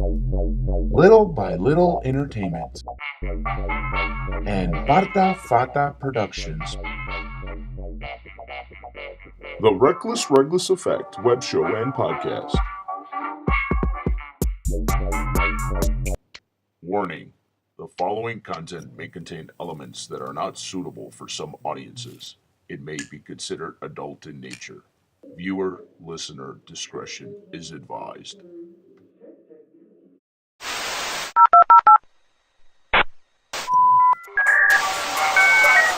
Little by Little Entertainment and PartaFata Productions. The RecKLess Reglis Effect web show and podcast. Warning: the following content may contain elements that are not suitable for some audiences. It may be considered adult in nature. Viewer, listener discretion is advised.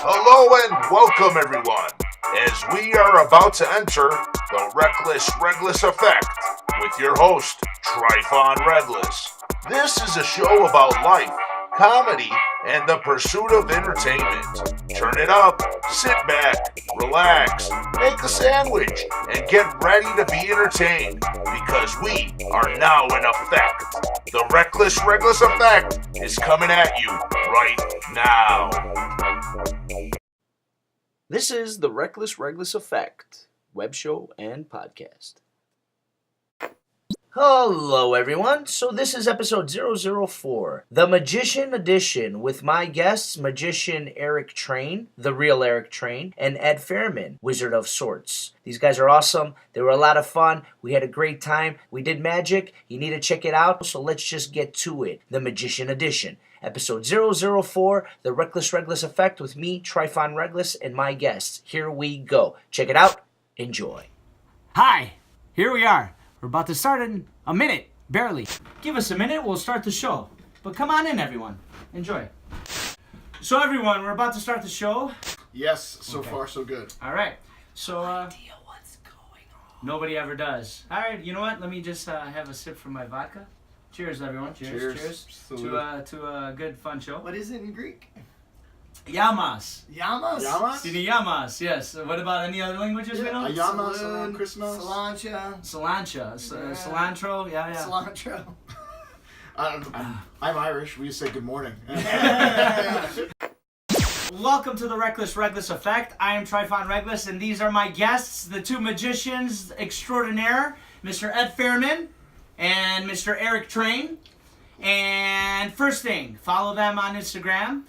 Hello and welcome everyone, as we are about to enter the RecKLess Reglis Effect with your host, Tryfon Reglis. This is a show about life, comedy, and the pursuit of entertainment. Turn it up, sit back, relax, make a sandwich, and get ready to be entertained, because we are now in effect. The RecKLess Reglis Effect is coming at you right now. This is the RecKLess Reglis Effect web show and podcast. Hello everyone, so this is episode 004, the Magician Edition, with my guests, Magician Eric Train, the real Eric Train, and Ed Fairman, Wizard of Sorts. These guys are awesome, they were a lot of fun, we had a great time, we did magic, you need to check it out, so let's just get to it, the Magician Edition. Episode 004, the RecKLess Reglis Effect with me, Tryfon Reglis, and my guests. Here we go. Check it out, enjoy. Hi, here we are. We're about to start in a minute, barely. Give us a minute, we'll start the show. But come on in, everyone. Enjoy. So, everyone, we're about to start the show. Yes, so far so good. All right. So, idea what's going on. Nobody ever does. All right, you know what? Let me just have a sip from my vodka. Cheers, everyone. Cheers. To a good, fun show. What is it in Greek? Yamas. Yamas? Yamas, yes. What about any other languages we know? Yamas around Christmas. Cilantro, yeah. Cilantro. I'm Irish. We say good morning. Welcome to the RecKLess Reglis Effect. I am Tryfon Reglis, and these are my guests, the two magicians extraordinaire, Mr. Ed Fairman and Mr. Eric Train. And first thing, follow them on Instagram.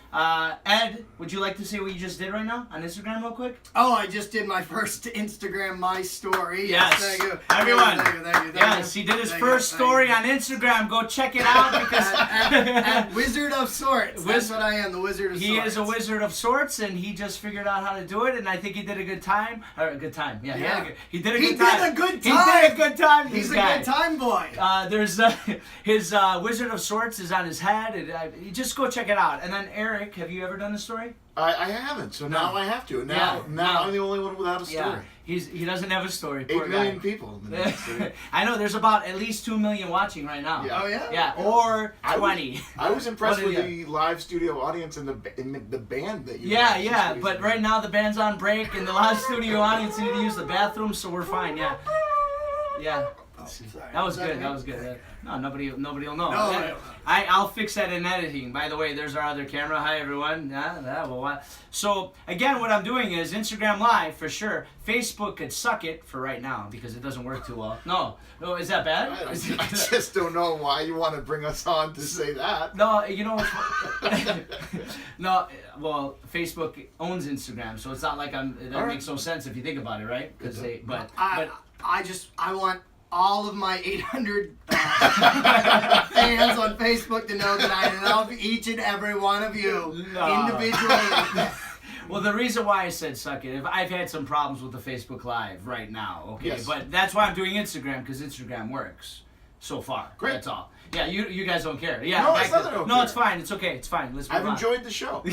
Ed, would you like to say what you just did right now on Instagram real quick? Oh, I just did my first Instagram My Story. Yes. Thank you. Everyone. Thank you. Yes, he did his first story on Instagram. Go check it out because... and Wizard of Sorts. That's what I am, the Wizard of Sorts. He is a Wizard of Sorts, and he just figured out how to do it, and I think he did a good time. Or a good time. Yeah. He did a good time. He's a good time boy. There's his Wizard of Sorts is on his head. You just go check it out. And then Eric, have you ever done the story? I haven't, so now I have to. Now I'm the only one without a story. Yeah. He doesn't have a story. 8 million people. I know, there's about at least 2 million watching right now. Yeah. Oh yeah? Yeah, or 20. I was impressed with the live studio audience and the band that you Yeah, but right now the band's on break and the live studio audience need to use the bathroom, so we're fine, yeah. Oh, sorry. That was good. No, nobody will know. No. I'll fix that in editing. By the way, there's our other camera. Hi, everyone. So, again, what I'm doing is Instagram Live, for sure. Facebook could suck it for right now because it doesn't work too well. No, is that bad? I just don't know why you want to bring us on to say that. No, you know No, well, Facebook owns Instagram, so it's not like that makes no sense if you think about it, right? I want all of my 800 fans on Facebook to know that I love each and every one of you individually. Well, the reason why I said suck it, I've had some problems with the Facebook Live right now, okay? Yes. But that's why I'm doing Instagram, because Instagram works so far. Great. That's all. Yeah, you guys don't care. Yeah, no, it's not that I don't care. It's fine. It's okay. It's fine. Let's move I've on. enjoyed the show.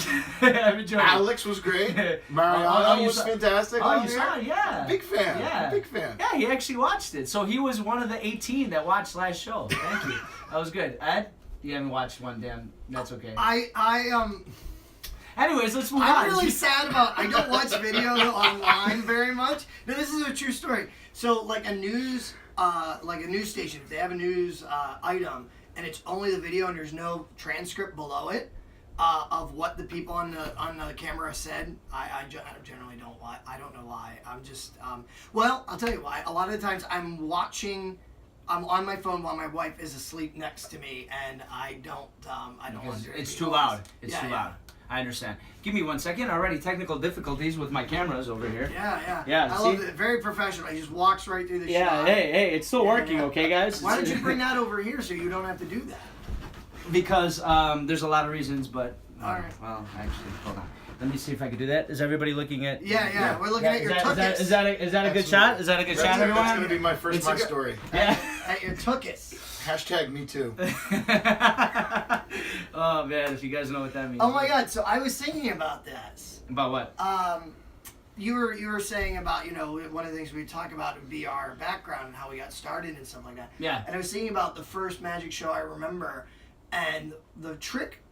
I've enjoyed Alex was great. Mariano was fantastic. Oh, you saw it? Yeah. Big fan. Yeah. Big fan. Yeah, he actually watched it. So he was one of the 18 that watched last show. Thank you. That was good. Ed, you haven't watched one damn. That's okay. Anyways, let's move on. I'm really sad about. I don't watch video online very much. No, this is a true story. So, like a news station, if they have a news item and it's only the video and there's no transcript below it of what the people on the camera said, I generally don't watch. I don't know why. I'm just well, I'll tell you why. A lot of the times I'm watching I'm on my phone while my wife is asleep next to me, and I don't want to. It's too loud. It's too loud. I understand. Give me 1 second. Already technical difficulties with my cameras over here. Yeah. I love it. Very professional. He just walks right through the shot. Hey, it's still working, okay, guys? Why don't you bring that over here so you don't have to do that? Because there's a lot of reasons, but All right. well, actually, hold on. Let me see if I can do that. Is everybody looking at? Yeah. We're looking at your tuchus. Is that a good shot? Is that a good shot, everyone? That's going to be my first My Story. Yeah. At your tuchus. Hashtag me too. Oh man, if you guys know what that means. Oh my God! So I was thinking about this. About what? You were saying about, one of the things we talk about would be our background and how we got started and stuff like that. Yeah. And I was thinking about the first magic show I remember, and the trick.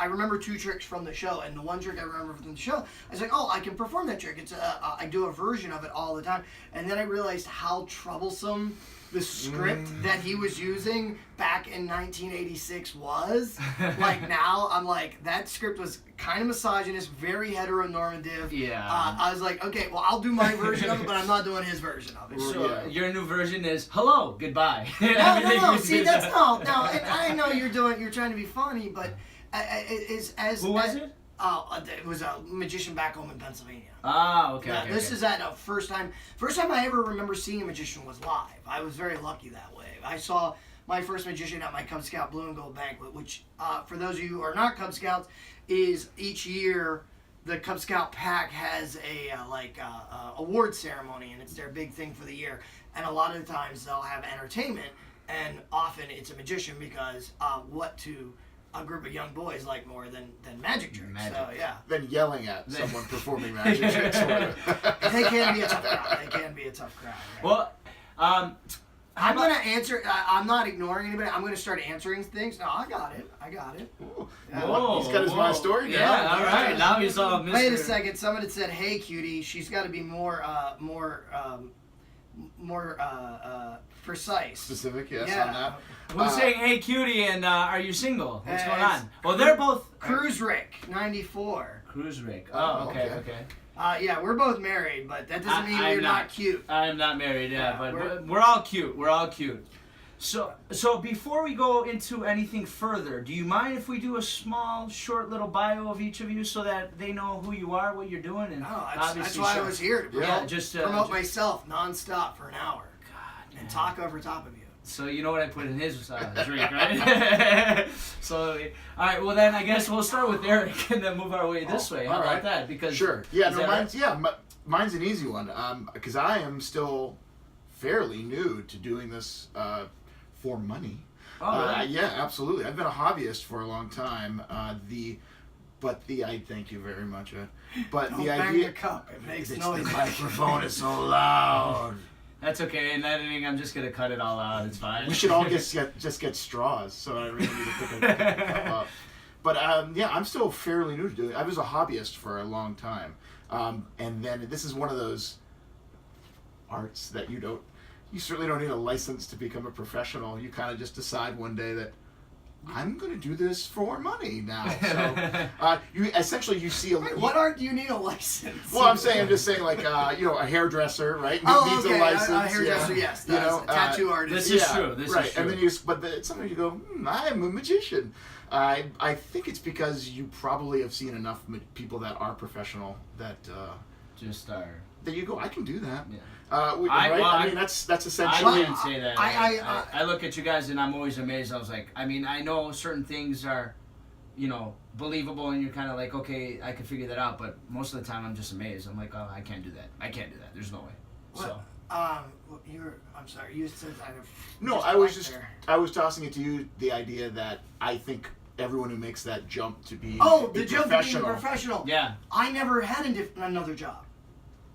I remember 2 tricks from the show, and the one trick I remember from the show, I was like, oh, I can perform that trick. It's I do a version of it all the time, and then I realized how troublesome the script that he was using back in 1986 was. Like now, I'm like, that script was kind of misogynist, very heteronormative. Yeah. I was like, okay, well, I'll do my version of it, but I'm not doing his version of it. So your new version is hello, goodbye. No. See, that's no. And I know you're trying to be funny, but Who was it? It was a magician back home in Pennsylvania. Ah, okay. This is at a first time I ever remember seeing a magician was live. I was very lucky that way. I saw my first magician at my Cub Scout Blue and Gold banquet, which, for those of you who are not Cub Scouts, is each year the Cub Scout pack has a award ceremony, and it's their big thing for the year. And a lot of the times they'll have entertainment, and often it's a magician because what to a group of young boys like more than magic tricks. So yeah. Then yelling at someone performing magic tricks. They can be a tough crowd. Right? Well, I'm gonna answer. I'm not ignoring anybody. I'm gonna start answering things. No, I got it. Ooh. He's got his My Story now. Yeah, all right. Now he's all Mr. Wait a second. Someone had said, "Hey, cutie." She's got to be more precise. Specific, yes, Yeah. on that. Who's saying, hey, cutie, and are you single? What's going it's on? Well, they're both... Cruise Rick, 94. Cruise Rick. Oh, okay. Yeah, we're both married, but that doesn't mean we're not cute. I'm not married, Yeah, but we're all cute. We're all cute. So before we go into anything further, do you mind if we do a small, short little bio of each of you so that they know who you are, what you're doing, and that's why I was here to promote myself nonstop for an hour. God, and talk over top of you. So you know what I put in his drink, right? So, all right. Well, then I guess we'll start with Eric and then move our way this way. How about that? Because sure. Yeah. No, mine's an easy one. Because I am still fairly new to doing this for money. Oh, really? Yeah, absolutely. I've been a hobbyist for a long time. I thank you very much. But Don't the bang idea, the cup. It makes the noise. microphone is so loud. That's okay. In editing, I'm just gonna cut it all out. It's fine. We should all just get straws, so I really need to pick a cup up. But I'm still fairly new to doing it. I was a hobbyist for a long time, and then this is one of those arts that you certainly don't need a license to become a professional. You kind of just decide one day that I'm going to do this for money now. So you see a... What art do you need a license? Well, I'm just saying like, a hairdresser, right? Needs a license. A hairdresser, yes. A tattoo artist. This is true. This is true. And then sometimes you go, I'm a magician. I think it's because you probably have seen enough people that are professional that... just are... That you go, I can do that. Yeah. That's essentially... I wouldn't say that. I look at you guys and I'm always amazed. I was like, I know certain things are, believable, and you're kind of like, okay, I can figure that out, but most of the time I'm just amazed. I'm like, oh, I can't do that. There's no way. So. I'm sorry. You said I was tossing it to you, the idea that I think everyone who makes that jump to be the jump to being a professional. Yeah. I never had another job.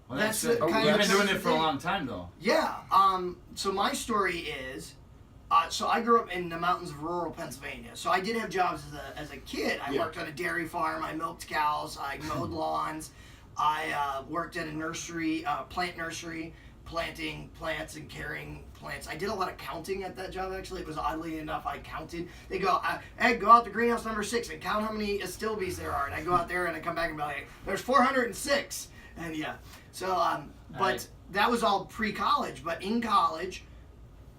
Well, that's good. You've been doing it for a long time, though. Yeah. So my story is, so I grew up in the mountains of rural Pennsylvania. So I did have jobs as a kid. I worked on a dairy farm. I milked cows. I mowed lawns. I worked at a nursery, plant nursery, planting plants and carrying plants. I did a lot of counting at that job, actually. It was oddly enough, I counted. They go, Ed, go out to greenhouse number 6 and count how many astilbes there are. And I go out there and I come back and be like, there's 406. And yeah. So, that was all pre-college, but in college,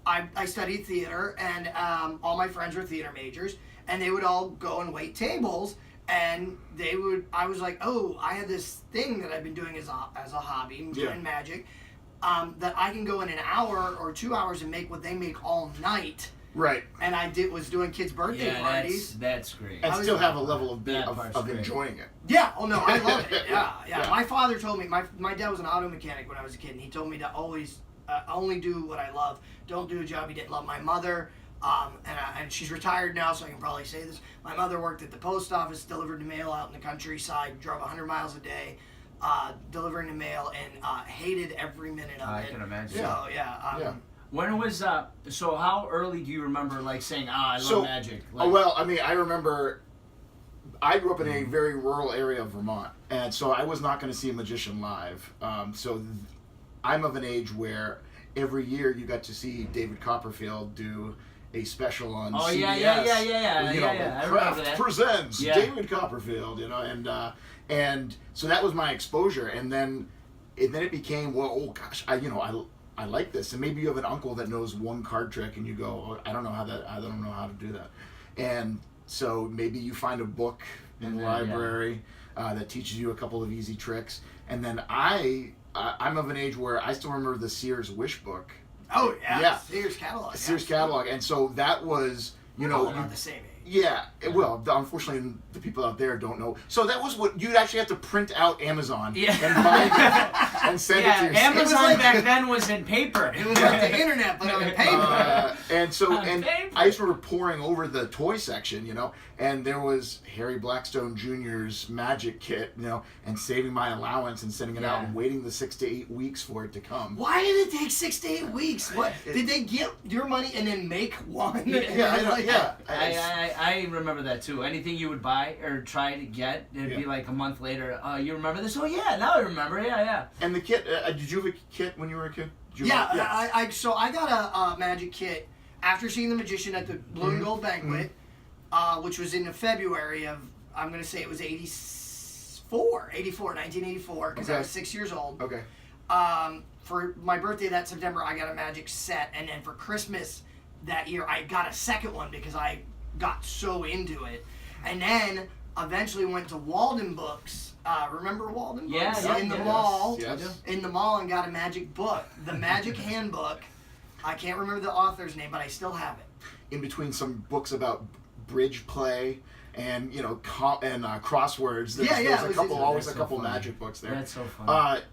I studied theater, and all my friends were theater majors, and they would all go and wait tables, and I was like, oh, I had this thing that I've been doing as a hobby, doing magic, that I can go in an hour or 2 hours and make what they make all night. Right. And I was doing kids' birthday parties. That's great. And still have a level of enjoying it. Yeah. Oh no, I love it. Yeah. Yeah. My father told me. My dad was an auto mechanic when I was a kid, and he told me to always only do what I love. Don't do a job you didn't love. My mother, and she's retired now, so I can probably say this. My mother worked at the post office, delivered the mail out in the countryside, drove 100 miles a day, delivering the mail, and hated every minute of it. I can imagine. So yeah. When was so how early do you remember like saying, I love magic? Like, well, I mean, I remember I grew up in a very rural area of Vermont, and so I was not going to see a magician live. I'm of an age where every year you got to see David Copperfield do a special on CBS. Yeah. I remember that. Presents David Copperfield, and so that was my exposure, and then it became, well, oh gosh, I like this, and maybe you have an uncle that knows one card trick, and you go, oh, I don't know how to do that, and so maybe you find a book in the library that teaches you a couple of easy tricks, and then I'm of an age where I still remember the Sears Wish book. Oh yeah. Sears catalog. Sears catalog, and so that was, We're not the same age. Yeah, well, unfortunately, the people out there don't know. So that was what you'd actually have to print out Amazon and buy it and send it to yourself. Amazon back then was in paper. It was like the internet, but on paper. I just remember pouring over the toy section, and there was Harry Blackstone Jr.'s magic kit, and saving my allowance and sending it out and waiting the 6 to 8 weeks for it to come. Why did it take 6 to 8 weeks? What did they get your money and then make one? I remember that too. Anything you would buy or try to get, it'd be like a month later. You remember this? Oh yeah, now I remember. Yeah. And the kit, did you have a kit when you were a kid? I got a magic kit after seeing The Magician at the Blue and Gold Banquet, which was in the February of, I'm going to say it was 1984, because I was 6 years old. Okay. For my birthday that September, I got a magic set, and then for Christmas that year, I got a second one because I got so into it. And then eventually went to Walden Books. Remember Walden Books? In the mall. Yes. In the mall, and got a magic book. The Magic Handbook. I can't remember the author's name, but I still have it. In between some books about bridge play and crosswords. There's always a couple magic books there. That's so fun. But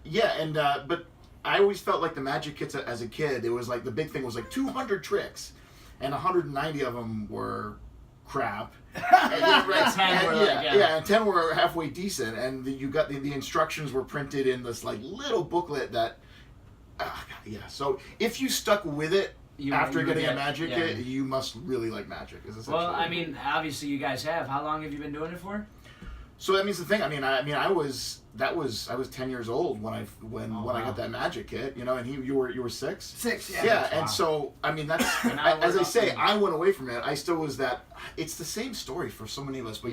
I always felt like the magic kits as a kid, it was like the big thing was like 200 tricks, and 190 of them were crap. And 10 were halfway decent, and you got the instructions were printed in this like little booklet that. So if you stuck with it after getting a magic kit, you must really like magic. Well, I mean, obviously you guys have. How long have you been doing it for? So that means the thing. I was 10 years old when I got that magic kit, and you were 6. 6, yeah. Yeah, and so that's as I say, I went away from it. I still was that. It's the same story for so many of us. But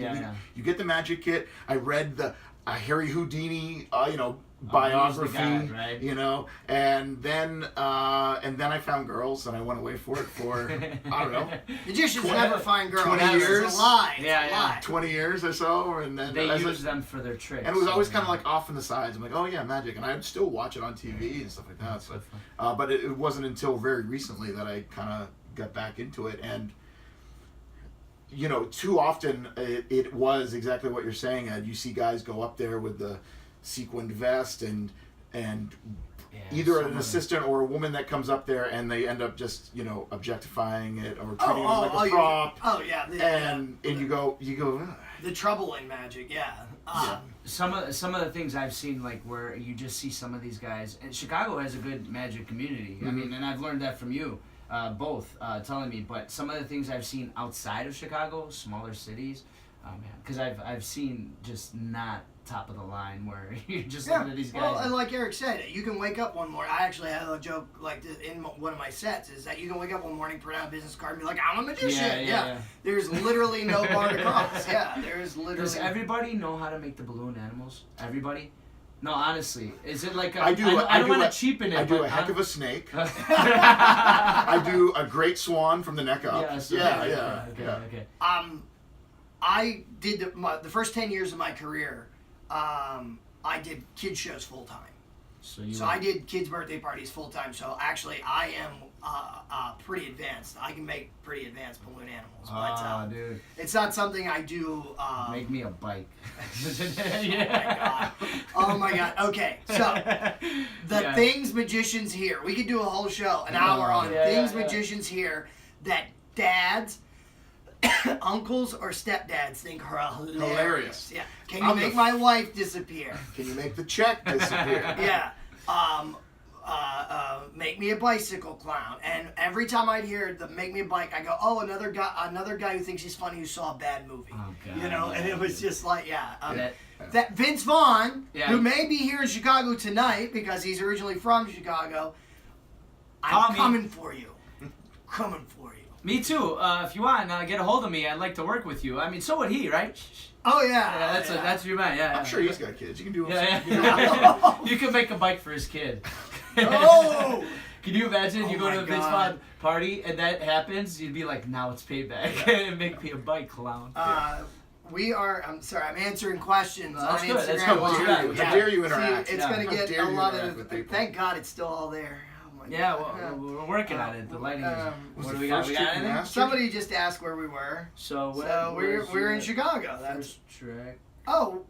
you get the magic kit. I read the Harry Houdini, biography, right? And then I found girls and I went away for it for I don't know. Magicians never find girls. 20 years. It's a lie. Yeah. 20 years or so, and then they use them for their tricks. And it was always kind of like off on the sides. I'm like, oh yeah, magic, and I'd still watch it on TV and stuff like that. So, but it wasn't until very recently that I kind of got back into it, and too often it was exactly what you're saying, Ed. You see guys go up there with the sequined vest and either an assistant or a woman that comes up there and they end up just objectifying it or treating it like a prop. And you go. The trouble in magic, Some of the things I've seen, like where you just see some of these guys, and Chicago has a good magic community. I mean, and I've learned that from you. Both telling me, but some of the things I've seen outside of Chicago, smaller cities, because I've seen just not top of the line where you're just looking at these guys. Well, and like Eric said, you can wake up one morning. I actually have a joke like this in one of my sets, is that you can wake up one morning, print out a business card, and be like, I'm a magician. Yeah. There's literally no bar to cross. There's literally. Does everybody know how to make the balloon animals? Everybody? No, honestly, is it like I don't want to cheapen it. I do but a heck of a snake. I do a great swan from the neck up. Okay. I did the first 10 years of my career. I did kids shows full time. So I did kids' birthday parties full time. So actually, I am pretty advanced. I can make pretty advanced balloon animals. But dude, it's not something I do. Make me a bike. Oh my god. Okay, so the things magicians hear. We could do a whole show, an hour on things magicians hear that dads, uncles, or stepdads think are hilarious. Yeah. Can you make my wife disappear? Can you make the check disappear? Yeah. Make me a bicycle clown. And every time I'd hear the make me a bike, I go, oh, another guy who thinks he's funny who saw a bad movie. Oh, God. You know, and it was just like, that Vince Vaughn, who may be here in Chicago tonight because he's originally from Chicago, I'm coming for you. Coming for you. Me too. If you want, get a hold of me. I'd like to work with you. I mean, so would he, right? Oh yeah. That's your man. Yeah. I'm sure he's got kids. You can do. You can make a bike for his kid. Oh. Can you imagine you go to a Vince Vaughn party and that happens? You'd be like, now it's payback. And make me a bike clown. I'm sorry, I'm answering questions on That's good. Instagram. That's good. What you got? How dare you interact? See, it's going to get a lot of. Thank God it's still all there. Yeah, well, we're working on it. The lighting is. What do we got? We got anything? Somebody just asked where we were. So we're in Chicago. First trick. Oh,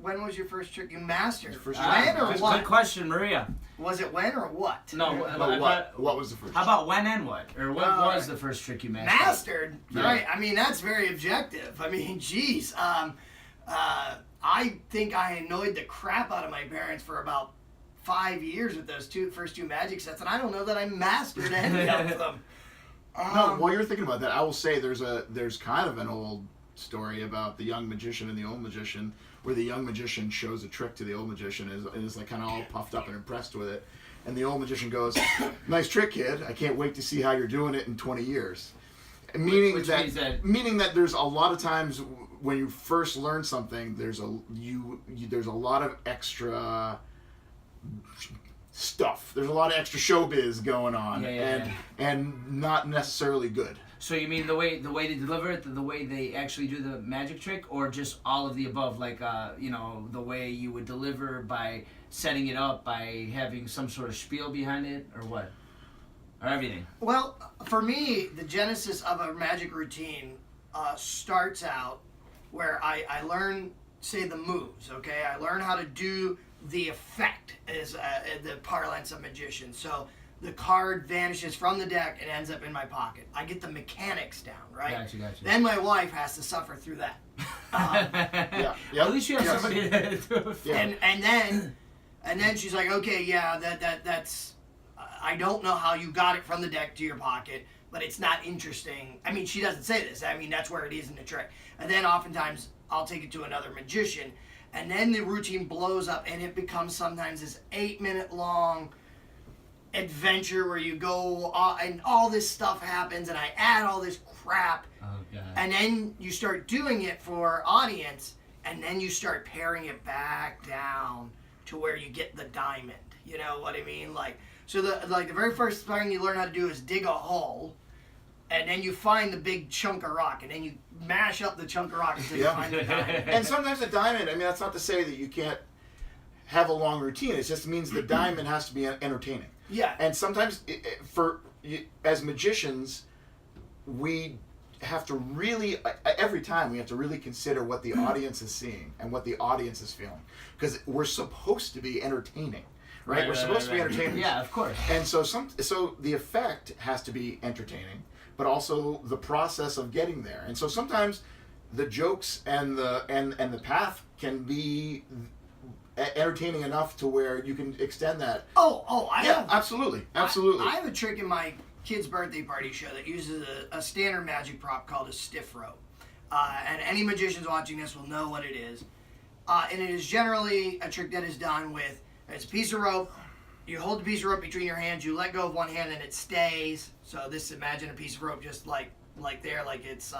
when was your first trick you mastered? First when or what? Good question, Maria. Was it when or what? No, what was the first? How about when and what? Or what was the first trick you mastered? Mastered? Yeah. Right. I mean, that's very objective. I mean, geez. I think I annoyed the crap out of my parents for about 5 years with those first two magic sets, and I don't know that I mastered any of them. No, while you're thinking about that, I will say there's kind of an old story about the young magician and the old magician, where the young magician shows a trick to the old magician and is like kind of all puffed up and impressed with it, and the old magician goes, "Nice trick, kid. I can't wait to see how you're doing it in 20 years." Meaning that there's a lot of times when you first learn something, there's a lot of extra stuff. There's a lot of extra showbiz going on, and not necessarily good. So you mean the way they deliver it, the way they actually do the magic trick, or just all of the above? Like the way you would deliver by setting it up, by having some sort of spiel behind it, or what, or everything? Well, for me, the genesis of a magic routine starts out where I learn, say, the moves. Okay, I learn how to do the effect is the parlance of magician. So the card vanishes from the deck and ends up in my pocket. I get the mechanics down, right? Gotcha. Then my wife has to suffer through that. At least you have somebody to do it for. And then she's like, okay, that's. I don't know how you got it from the deck to your pocket, but it's not interesting. I mean, she doesn't say this. I mean, that's where it is in the trick. And then oftentimes I'll take it to another magician. And then the routine blows up, and it becomes sometimes this 8-minute long adventure where you go, and all this stuff happens, and I add all this crap. Oh, God. And then you start doing it for audience, and then you start paring it back down to where you get the diamond. You know what I mean? So the very first thing you learn how to do is dig a hole, and then you find the big chunk of rock, and then you mash up the chunk of rock until you find the diamond. And sometimes the diamond, I mean, that's not to say that you can't have a long routine. It just means the diamond has to be entertaining. Yeah. And sometimes, as magicians, we have to really, every time, we have to really consider what the audience is seeing and what the audience is feeling. Because we're supposed to be entertaining. Right? We're supposed to be entertainers. Yeah, of course. And so the effect has to be entertaining, but also the process of getting there. And so sometimes the jokes and the path can be entertaining enough to where you can extend that. Absolutely. I have a trick in my kid's birthday party show that uses a standard magic prop called a stiff rope. And any magicians watching this will know what it is. And it is generally a trick that is done with, it's a piece of rope. You hold the piece of rope between your hands. You let go of one hand, and it stays. So imagine a piece of rope just like there, like it's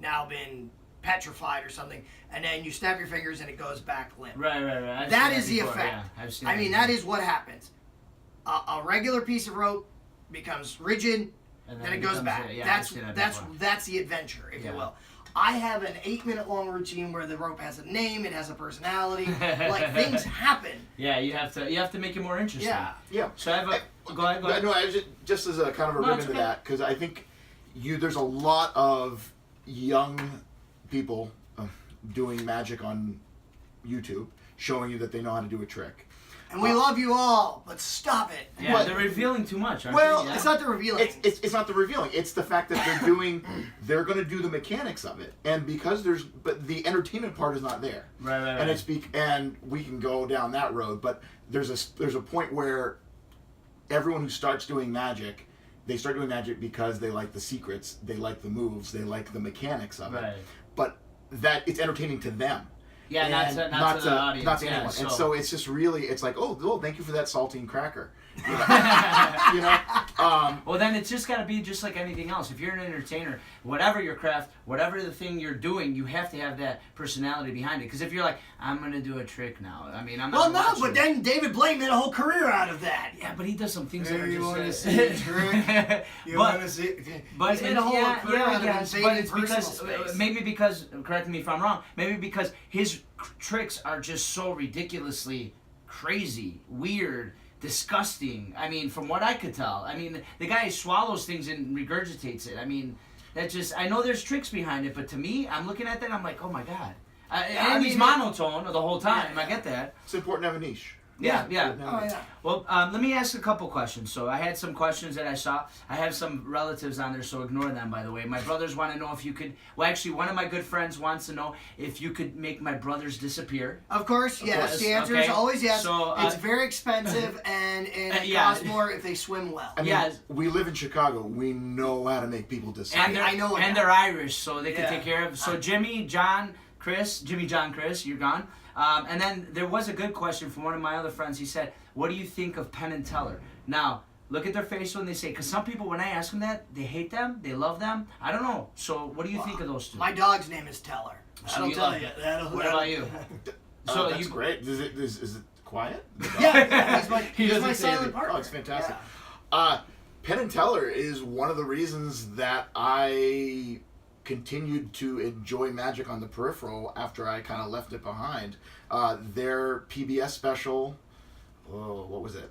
now been petrified or something, and then you snap your fingers and it goes back limp. Right. I've That seen is the before, effect. Yeah, I've seen I mean, that is what happens. A regular piece of rope becomes rigid, And then it goes becomes back. a- yeah, I've seen that before. That's the adventure, if Yeah. you will. I have an 8-minute long routine where the rope has a name, it has a personality, like things happen. Yeah, you have to make it more interesting. Yeah. Yeah. So I have a go ahead. No, I was just as a kind of a No, ribbon it's to okay. that, because I think there's a lot of young people doing magic on YouTube, showing you that they know how to do a trick. And we love you all, but stop it. Yeah, Well- they're revealing too much, aren't Well, they? Yeah. it's not the revealing. It's not the revealing. It's the fact that they're going to do the mechanics of it, and because but the entertainment part is not there. Right. And it's and we can go down that road, but there's a point where everyone who starts doing magic, they start doing magic because they like the secrets, they like the moves, they like the mechanics of Right. it. But that it's entertaining to them. Yeah, And not to the audience. not to yeah, anyone. so. And so it's just really, it's like, oh, thank you for that saltine cracker. You know? you know? Well, then it's just got to be just like anything else. If you're an entertainer, whatever your craft, whatever the thing you're doing, you have to have that personality behind it. Because if you're like, I'm going to do a trick now. I mean, I'm well, not no, but then David Blaine made a whole career out of that. Yeah, but he does some things Hey, that are you just... wanna see a trick? You but, want to see? But He's made a whole career out of yes, invading but it's because personal space. maybe because correct me if I'm wrong. Maybe because his tricks are just so ridiculously crazy, weird, disgusting. I mean, from what I could tell, I mean, the guy swallows things and regurgitates it. I mean, that just I know there's tricks behind it, but to me, I'm looking at that, and I'm like, oh my god. And he's monotone the whole time. Yeah. I get that. It's important to have a niche. Yeah. Oh, yeah. Well, let me ask a couple questions. So I had some questions that I saw. I have some relatives on there, so ignore them, by the way. My brothers want to know if you could... Well, actually, one of my good friends wants to know if you could make my brothers disappear. Of course, yes. course, The answer okay. is always yes. So, it's very expensive, and it yeah. costs more if they swim well. I mean, Yeah. we live in Chicago. We know how to make people disappear. And they're, I know and that. they're Irish, so they can Yeah. take care of... So Jimmy, John, Chris, you're gone. And then there was a good question from one of my other friends. He said, what do you think of Penn and Teller? Now, look at their face when they say, because some people, when I ask them that, they hate them, they love them. I don't know. So what do you think of those two? My dog's name is Teller. So That'll you tell love you. it. What about you? So that's you- great. Is it quiet? Yeah, he's my, He he's doesn't my say silent anything. partner. Oh, it's fantastic. Yeah. Penn and Teller is one of the reasons that I continued to enjoy magic on the peripheral after I kind of left it behind. Their PBS special, what was it?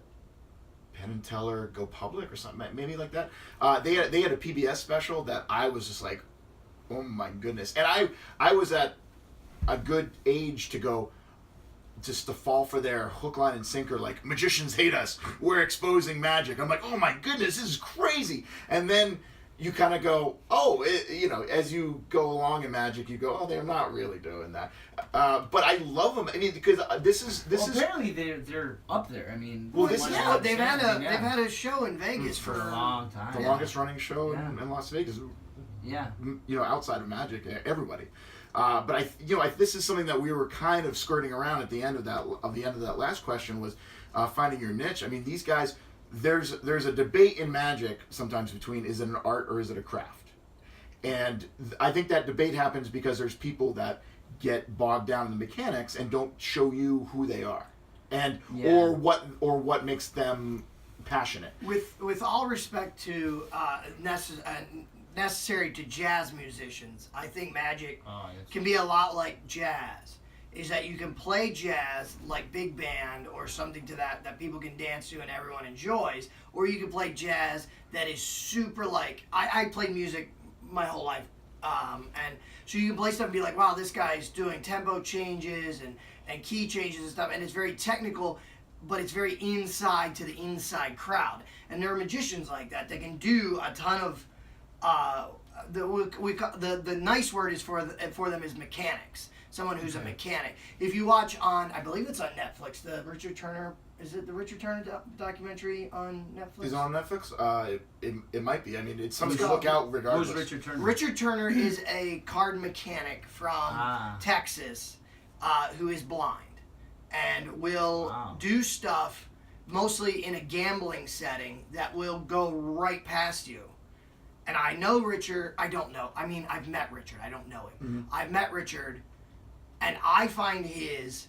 Penn and Teller Go Public or something, maybe like that. They had a PBS special that I was just like, oh my goodness. And I was at a good age to go, just to fall for their hook, line, and sinker, like, magicians hate us, we're exposing magic. I'm like, oh my goodness, this is crazy. And then you kind of go, as you go along in magic, you go, oh, they're not really doing that. But I love them. I mean, because this is apparently they're up there. I mean, Well, this is Yeah, what- they've had a show in Vegas for a long time. the longest running show Yeah. in Las Vegas. Yeah. Outside of magic, everybody. But this is something that we were kind of skirting around at the end of that last question was finding your niche. I mean, these guys, there's a debate in magic sometimes between is it an art or is it a craft, and I think that debate happens because there's people that get bogged down in the mechanics and don't show you who they are, and Yeah. or what makes them passionate. With all respect to necessary to jazz musicians, I think magic can be a lot like jazz. Is that you can play jazz like big band or something to that people can dance to and everyone enjoys, or you can play jazz that is super like I played music my whole life, and so you can play stuff and be like, wow, this guy's doing tempo changes and key changes and stuff, and it's very technical, but it's very inside to the inside crowd. And there are magicians like that that can do a ton of the nice word is for them is mechanics. Someone who's a mechanic. If you watch on, I believe it's on Netflix, the Richard Turner, is it the Richard Turner documentary on Netflix? Is it on Netflix? It might be. I mean, it's something to Who's- look out regardless. Who's Richard Turner? Richard Turner is a card mechanic from Texas who is blind and will do stuff mostly in a gambling setting that will go right past you. And I know Richard. I don't know. I mean, I've met Richard. I don't know him. I've met Richard, and I find his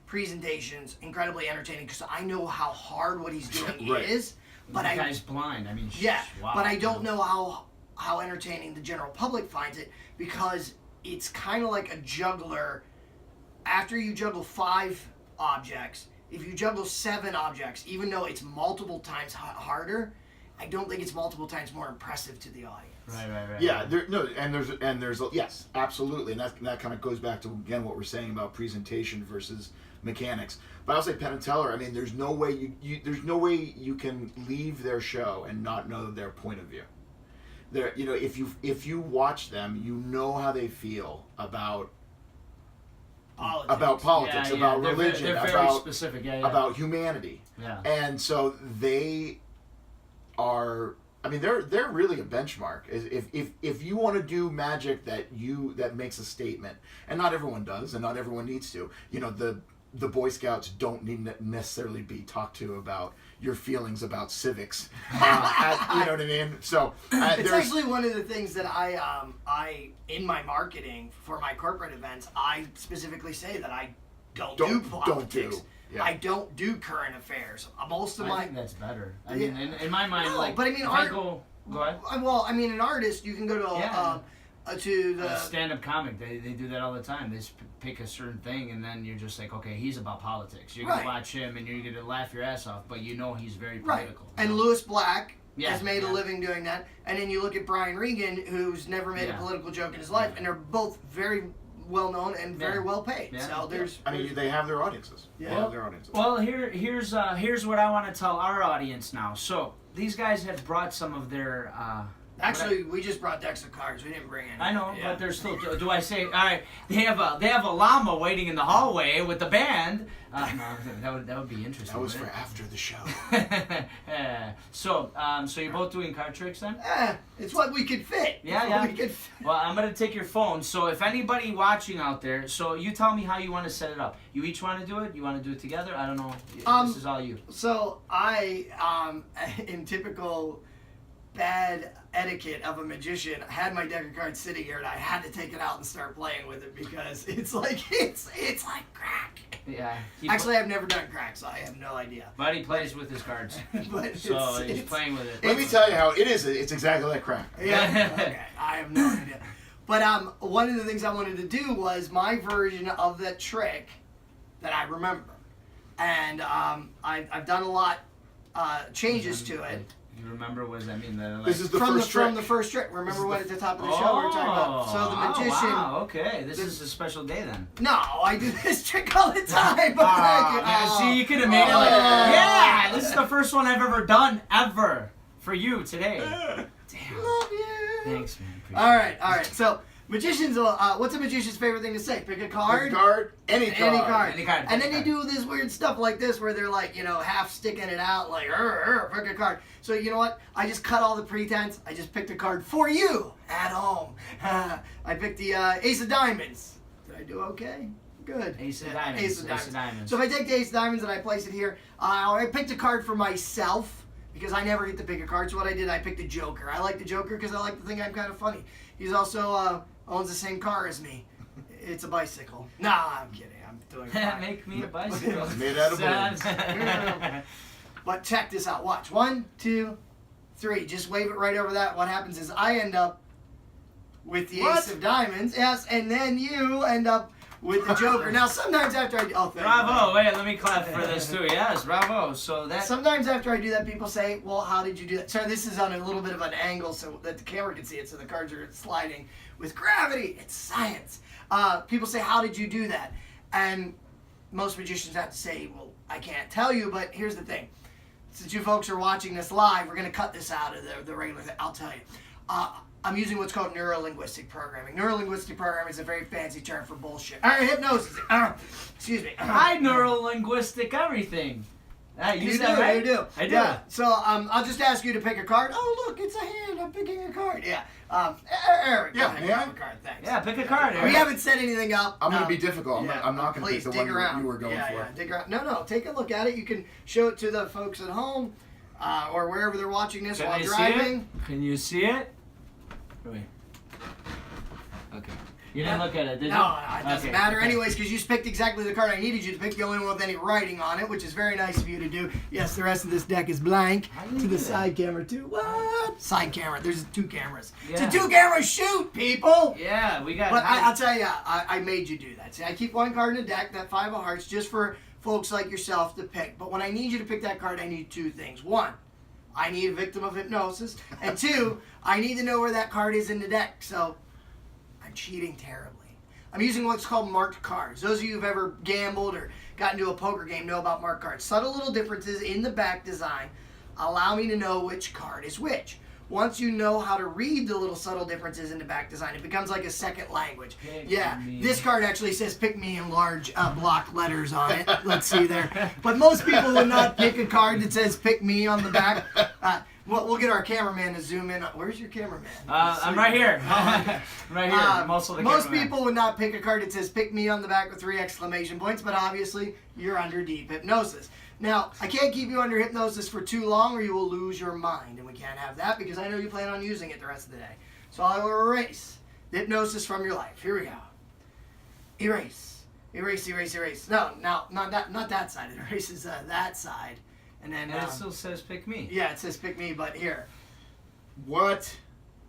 presentations incredibly entertaining because I know how hard what he's doing Right. is. But the guy's blind. I mean, yeah, wow. but I don't know how entertaining the general public finds it because it's kind of like a juggler. After you juggle 5 objects, if you juggle 7 objects, even though it's multiple times harder, I don't think it's multiple times more impressive to the audience. Right. Yeah, there's yes, absolutely, and that kind of goes back to again what we're saying about presentation versus mechanics. But I'll say Penn and Teller. I mean, there's no way there's no way you can leave their show and not know their point of view. There, if you watch them, you know how they feel about Politics. about politics, Yeah, about they're religion, they're very about specific. Yeah. about humanity. Yeah. And so they are. I mean, they're really a benchmark. If you want to do magic that makes a statement, and not everyone does, and not everyone needs to. The Boy Scouts don't need to necessarily be talked to about your feelings about civics. You know what I mean? So it's actually one of the things that I in my marketing for my corporate events, I specifically say that I don't do politics. Yeah. I don't do current affairs. Most of I my think that's better. I Yeah. mean, in my mind, No, like, but I mean, if art- go ahead. well, I mean, an artist, you can go to Yeah. to the Stand-up comic, they do that all the time. They just pick a certain thing, and then you're just like, okay, he's about politics. You're Right. gonna watch him, and you're gonna laugh your ass off, but you know he's very right. political. And you know? Lewis Black Yeah, has made yeah. a living doing that. And then you look at Brian Regan, who's never made Yeah. a political joke in his life, and they're both very well known and very Yeah. well paid. Yeah. So there's I mean, they have their audiences. Yeah. They have their audiences. Well, here's what I want to tell our audience now. So these guys have brought some of their. actually we just brought decks of cards. We didn't bring any. I know, Yeah. but there's still. Do I say? All right, they have a llama waiting in the hallway with the band. No, that would be interesting. That was for wouldn't after the show. it? So you're both doing card tricks then? It's what we could fit. Yeah, It's yeah. what we could fit. Well, I'm gonna take your phone. So if anybody watching out there, so you tell me how you want to set it up. You each want to do it? You want to do it together? I don't know. This is all you. So I, in typical bad etiquette of a magician, had my deck of cards sitting here, and I had to take it out and start playing with it because it's like crack. Yeah. Actually, I've never done crack, so I have no idea. Buddy plays with his cards, But so he's it's playing with it. Let me tell you how it is. It's exactly like crack. yeah. Okay, I have no idea. But one of the things I wanted to do was my version of that trick that I remember, and I've done a lot changes to it. You remember what does that mean? That, like, This is the From first trick. the first trick. Remember what at the top of the show we were talking about? So the magician. Wow, okay, this is a special day then. No, I do this trick all the time. See, you could have made it like, yeah, this is the first one I've ever done ever for you today. Damn. Love you. Thanks, man. Appreciate All right. So magicians, what's a magician's favorite thing to say? Pick a card. Pick a card. Any card. Any card. Any card, And pick then a they card. do this weird stuff like this where they're like, half sticking it out, like, pick a card. So you know what? I just cut all the pretense. I just picked a card for you at home. I picked the Ace of Diamonds. Did I do okay? Good. Ace of Yeah, Diamonds. Ace of Ace of Diamonds. Diamonds. So if I take the Ace of Diamonds and I place it here, I picked a card for myself because I never get to pick a card. So what I did, I picked the Joker. I like the Joker because I like to think I'm kind of funny. He's also owns the same car as me. It's a bicycle. Nah, I'm kidding. I'm doing fine. Make me a bicycle. Made out of balloons. But check this out. Watch. 1, 2, 3. Just wave it right over that. What happens is I end up with the Ace of Diamonds. Yes, and then you end up with the Joker. Now, sometimes after I do... Oh, thank Bravo! you. Wait, let me clap for this too. Yes, bravo. So that. Sometimes after I do that, people say, well, how did you do that? Sorry, this is on a little bit of an angle so that the camera can see it, so the cards are sliding with gravity. It's science. People say, how did you do that? And most magicians have to say, well, I can't tell you, but here's the thing. Since you folks are watching this live, we're going to cut this out of the regular thing. I'll tell you. I'm using what's called neuro-linguistic programming. Neuro-linguistic programming is a very fancy term for bullshit. Hypnosis. Excuse me. I neuro-linguistic everything. I use that, right? You do. I do. Yeah. So I'll just ask you to pick a card. Oh, look, it's a hand. I'm picking a card. Yeah. Eric. Yeah, go ahead, may I? pick a card. Thanks. Yeah, pick a card, We Eric. haven't set anything up. I'm going to be difficult. I'm not going to pick Please the dig one around. you were going for. Yeah, dig around. No, take a look at it. You can show it to the folks at home or wherever they're watching this Can while they driving. see it? Can you see it? Wait. Okay. You didn't look at it, did you? No, it doesn't Okay. matter anyways, because you picked exactly the card I needed you to pick, the only one with any writing on it, which is very nice of you to do. Yes, the rest of this deck is blank. How do you To do the that? side camera, too. What? Side camera. There's 2 cameras. Yeah. It's a 2-camera shoot, people! Yeah, we got. But I'll tell you, I made you do that. See, I keep one card in the deck, that 5 of hearts, just for folks like yourself to pick. But when I need you to pick that card, I need 2 things. 1, I need a victim of hypnosis. And 2, I need to know where that card is in the deck. So, I'm cheating terribly. I'm using what's called marked cards. Those of you who've ever gambled or gotten into a poker game know about marked cards. Subtle little differences in the back design allow me to know which card is which. Once you know how to read the little subtle differences in the back design, it becomes like a second language. Pick Yeah, me. this card actually says "pick me" in large block letters on it. Let's see there. But most people would not pick a card that says "pick me" on the back. We'll get our cameraman to zoom in. Where's your cameraman? I'm right here. I'm right here. I'm also the Most cameraman. people would not pick a card that says "pick me" on the back with 3 exclamation points, but obviously you're under deep hypnosis. Now, I can't keep you under hypnosis for too long or you will lose your mind, and we can't have that because I know you plan on using it the rest of the day. So I will erase the hypnosis from your life. Here we go. Erase. Erase, erase, erase. No, not that side. It erases that side. And then, And it still says pick me. yeah, it says "pick me," but here. What?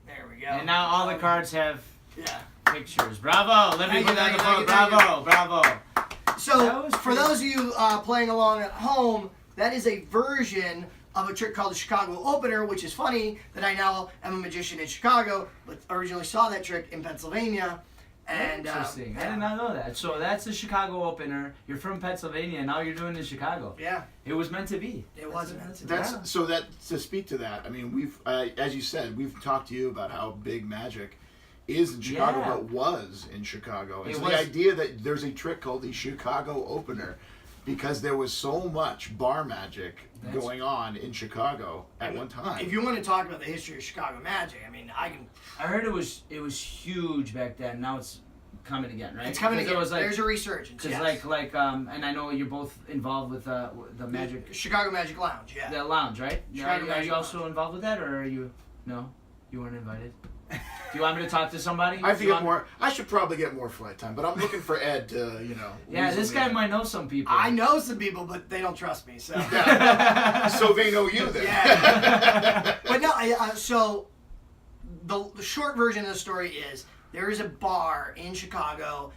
There we go. And now all the cards have Yeah. pictures. Bravo! Let me Thank put you, that on the thank you, phone. thank you, Bravo! Bravo! That So, was for pretty- those of you playing along at home, that is a version of a trick called the Chicago Opener, which is funny that I now am a magician in Chicago, but originally saw that trick in Pennsylvania. And, Interesting. I yeah. did not know that. So that's the Chicago opener. You're from Pennsylvania, and now you're doing it in Chicago. Yeah, It was meant to be. it was meant to be. That's so that to speak to that. I mean, we've as you said, we've talked to you about how big magic is in Chicago, Yeah. but was in Chicago. And It so was- the idea that there's a trick called the Chicago Opener, because there was so much bar magic That's- going on in Chicago at one time. If you want to talk about the history of Chicago magic, I mean, I can. I heard it was huge back then. Now it's coming again, right? It's coming Because again. It was like, There's a resurgence. because Yes. and I know you're both involved with the magic, Chicago Magic Lounge. Yeah. the lounge, right? Chicago Are Magic you also Lounge. involved with that, or are you? No, you weren't invited. Do you want me to talk to somebody? I have Do to you get want- more. I should probably get more flight time, but I'm looking for Ed to, Yeah, weasel this me guy in. might know some people. I know some people, but they don't trust me. So. So they know you then. Yeah. But no, so the short version of the story is there is a bar in Chicago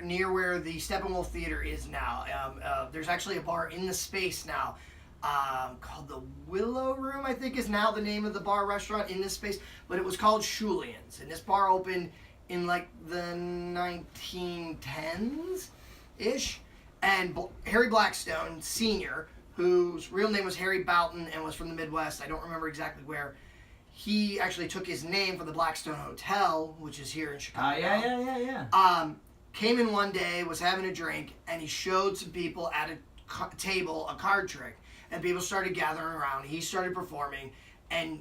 near where the Steppenwolf Theater is now. There's actually a bar in the space now called the Willow Room, I think is now the name of the bar restaurant in this space. But it was called Shulian's, and this bar opened in like the 1910s-ish. And Harry Blackstone, Sr., whose real name was Harry Boughton and was from the Midwest, I don't remember exactly where, he actually took his name from the Blackstone Hotel, which is here in Chicago. Yeah. Came in one day, was having a drink, and he showed some people at a table a card trick. And people started gathering around. He started performing, and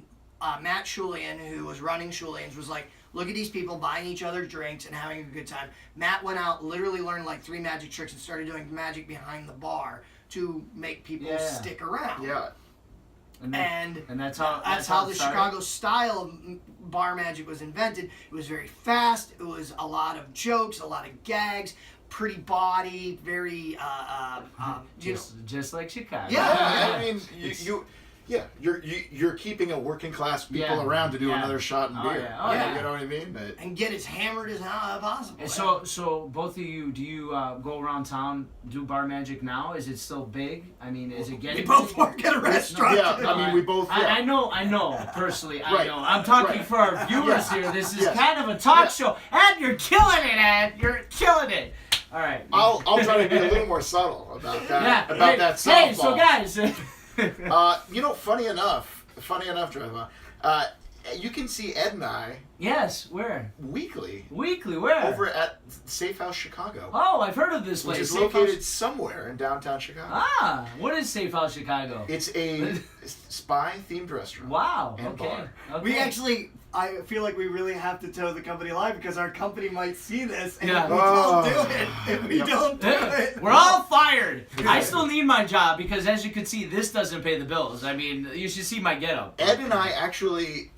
Matt Shulian, who was running Shulian's, was like, look at these people buying each other drinks and having a good time. Matt went out, literally learned like 3 magic tricks and started doing magic behind the bar to make people Yeah. stick around. Yeah. And that's how the it started? Chicago style of bar magic was invented. It was very fast. It was a lot of jokes, a lot of gags, pretty body, very just like Chicago. Yeah. I mean, you're keeping a working class people Yeah. around to do Yeah. another shot and Oh, beer. yeah. Oh, yeah. You know what I mean? But and get as hammered as possible. And so both of you, do you go around town, do bar magic now? Is it still big? I mean, is it getting we both big? work at a restaurant. yeah, I mean, we both. Yeah. I know, personally, I Right. know. I'm talking Right. for our viewers Yeah. here. This is Yes. kind of a talk Yeah. show. And you're killing it, Ed. You're killing it. All right. I'll try to be a little more subtle about that. yeah. About that softball. Hey, so guys. Funny enough, Tryfon, you can see Ed and I Yes, where? weekly Weekly, where? over at SafeHouse Chicago, Oh, I've heard of this which place. is Safe located House- somewhere in downtown Chicago. Ah, what is Safe House Chicago? It's a spy-themed restaurant. Wow. And Okay. bar. Okay. We actually, I feel like we really have to toe the company line because our company might see this and Yeah. if we don't do it, if we don't do Yeah, it. we're all fired. I still need my job because, as you can see, this doesn't pay the bills. I mean, you should see my getup. Ed and I actually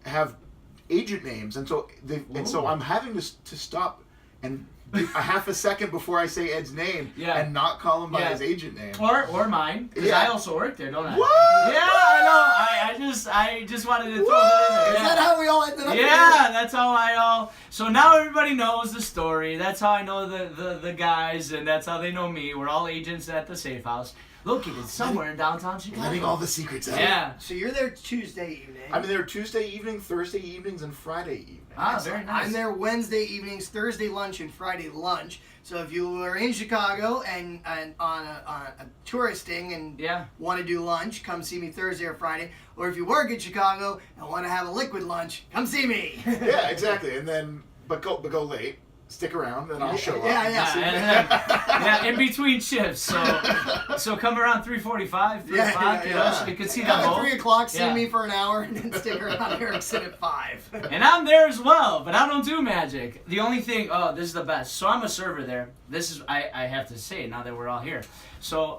have agent names, and so I'm having to stop and a half a second before I say Ed's name and not call him by his agent name. Or mine, because I also work there, don't I? What? Yeah, I know. I just wanted to throw that in there. Is that how we all ended up here? Yeah, that's how I all. So now everybody knows the story. That's how I know the guys, and that's how they know me. We're all agents at the SafeHouse, located somewhere in downtown Chicago. Letting all the secrets out. Yeah. So you're there Tuesday evening. I'm there Tuesday evening, Thursday evenings, and Friday evening. Ah, very nice. I'm there Wednesday evenings, Thursday lunch, and Friday lunch. So if you are in Chicago and on a touristing and want to do lunch, come see me Thursday or Friday. Or if you work in Chicago and want to have a liquid lunch, come see me. Yeah, exactly. And then, but go late. Stick around, and I'll show up. Yeah, in between shifts. So come around 3:45, 3 o'clock, so you can see them Come both. at 3 o'clock, see me for an hour, and then stick around Erickson at 5. And I'm there as well, but I don't do magic. The only thing, this is the best. So I'm a server there. This is, I have to say, now that we're all here. So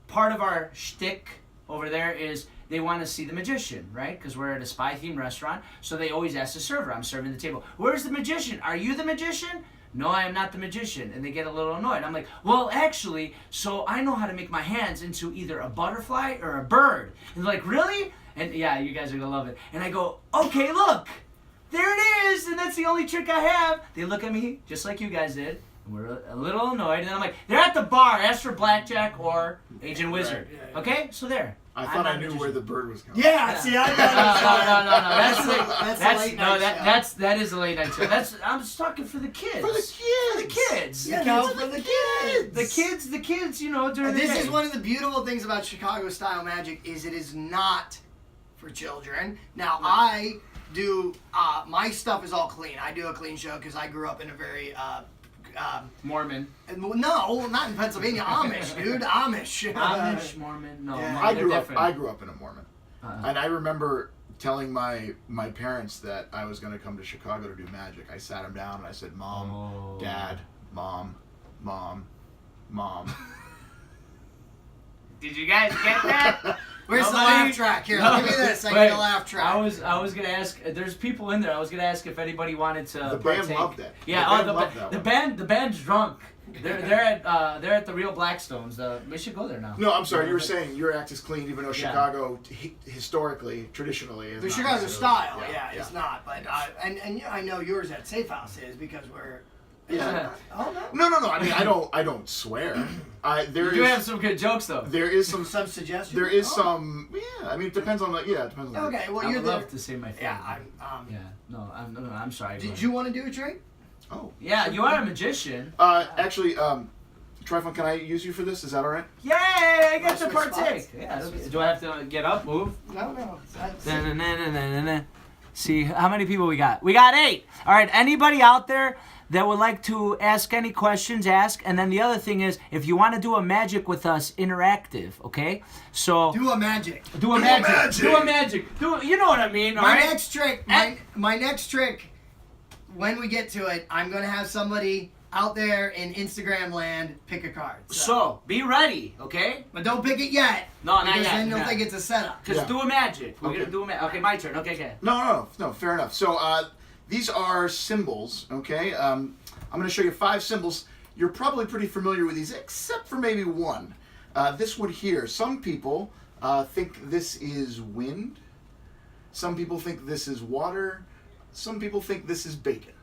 part of our shtick over there is they want to see the magician, right? Because we're at a spy-themed restaurant, so they always ask the server. I'm serving the table. Where's the magician? Are you the magician? No, I am not the magician. And they get a little annoyed. I'm like, well, actually, so I know how to make my hands into either a butterfly or a bird. And they're like, really? And yeah, you guys are going to love it. And I go, okay, look. There it is. And that's the only trick I have. They look at me just like you guys did. And we're a little annoyed. And then I'm like, they're at the bar. Ask for blackjack or Agent Wizard. Okay? So there. I thought I knew where the bird was going. Yeah, see, I No. That is a late night show. I'm just talking for the kids. For the kids. Yeah, no, for the kids. The kids, you know, during the day. This is one of the beautiful things about Chicago style magic is it is not for children. Now I do my stuff is all clean. I do a clean show because I grew up in a very Mormon. No, not in Pennsylvania. Amish, dude. Amish, Mormon. No, Yeah. I grew up in a Mormon, and I remember telling my parents that I was going to come to Chicago to do magic. I sat them down and I said, "Mom, Dad, Mom." Did you guys get that? Where's the laugh track? Here, give me this. I need a laugh track. I was gonna ask. There's people in there. I was gonna ask if anybody wanted to. The partake. band loved that. Yeah, The band the band's drunk. They're at the real Blackstones. We should go there now. No, I'm sorry. You were saying your act is clean, even though Chicago, historically, traditionally, is the not Chicago necessarily. style, it's not. But and I know yours at SafeHouse is because we're. Yeah. Oh no. No. I mean, I don't swear. You do have some good jokes though. There is some suggestions. There is some. Yeah. I mean, it depends on the. Yeah, it depends on. Okay. Well, I you're would love to say my favorite. Yeah. No, I'm sorry. Did you want to do a trick? Oh. Yeah, you are a magician. Actually, Tryfon, can I use you for this? Is that all right? Yay! I get to Switch partake. spots? Yeah. Do I have to get up, move? No. See how many people we got. We got 8. All right. Anybody out there that would like to ask any questions, ask. And then the other thing is, if you want to do a magic with us, interactive, okay? So Do a magic. Do a magic. You know what I mean, all My right? next trick. My next trick. When we get to it, I'm gonna have somebody out there in Instagram land pick a card. So be ready, okay? But don't pick it yet. No, not because yet. then you'll No. think it's a setup. Just Yeah. do a magic. We're Okay. gonna do a magic. Okay, my turn. Okay. No, fair enough. So these are symbols, okay? I'm going to show you 5 symbols. You're probably pretty familiar with these, except for maybe one. This one here. Some people think this is wind. Some people think this is water. Some people think this is bacon.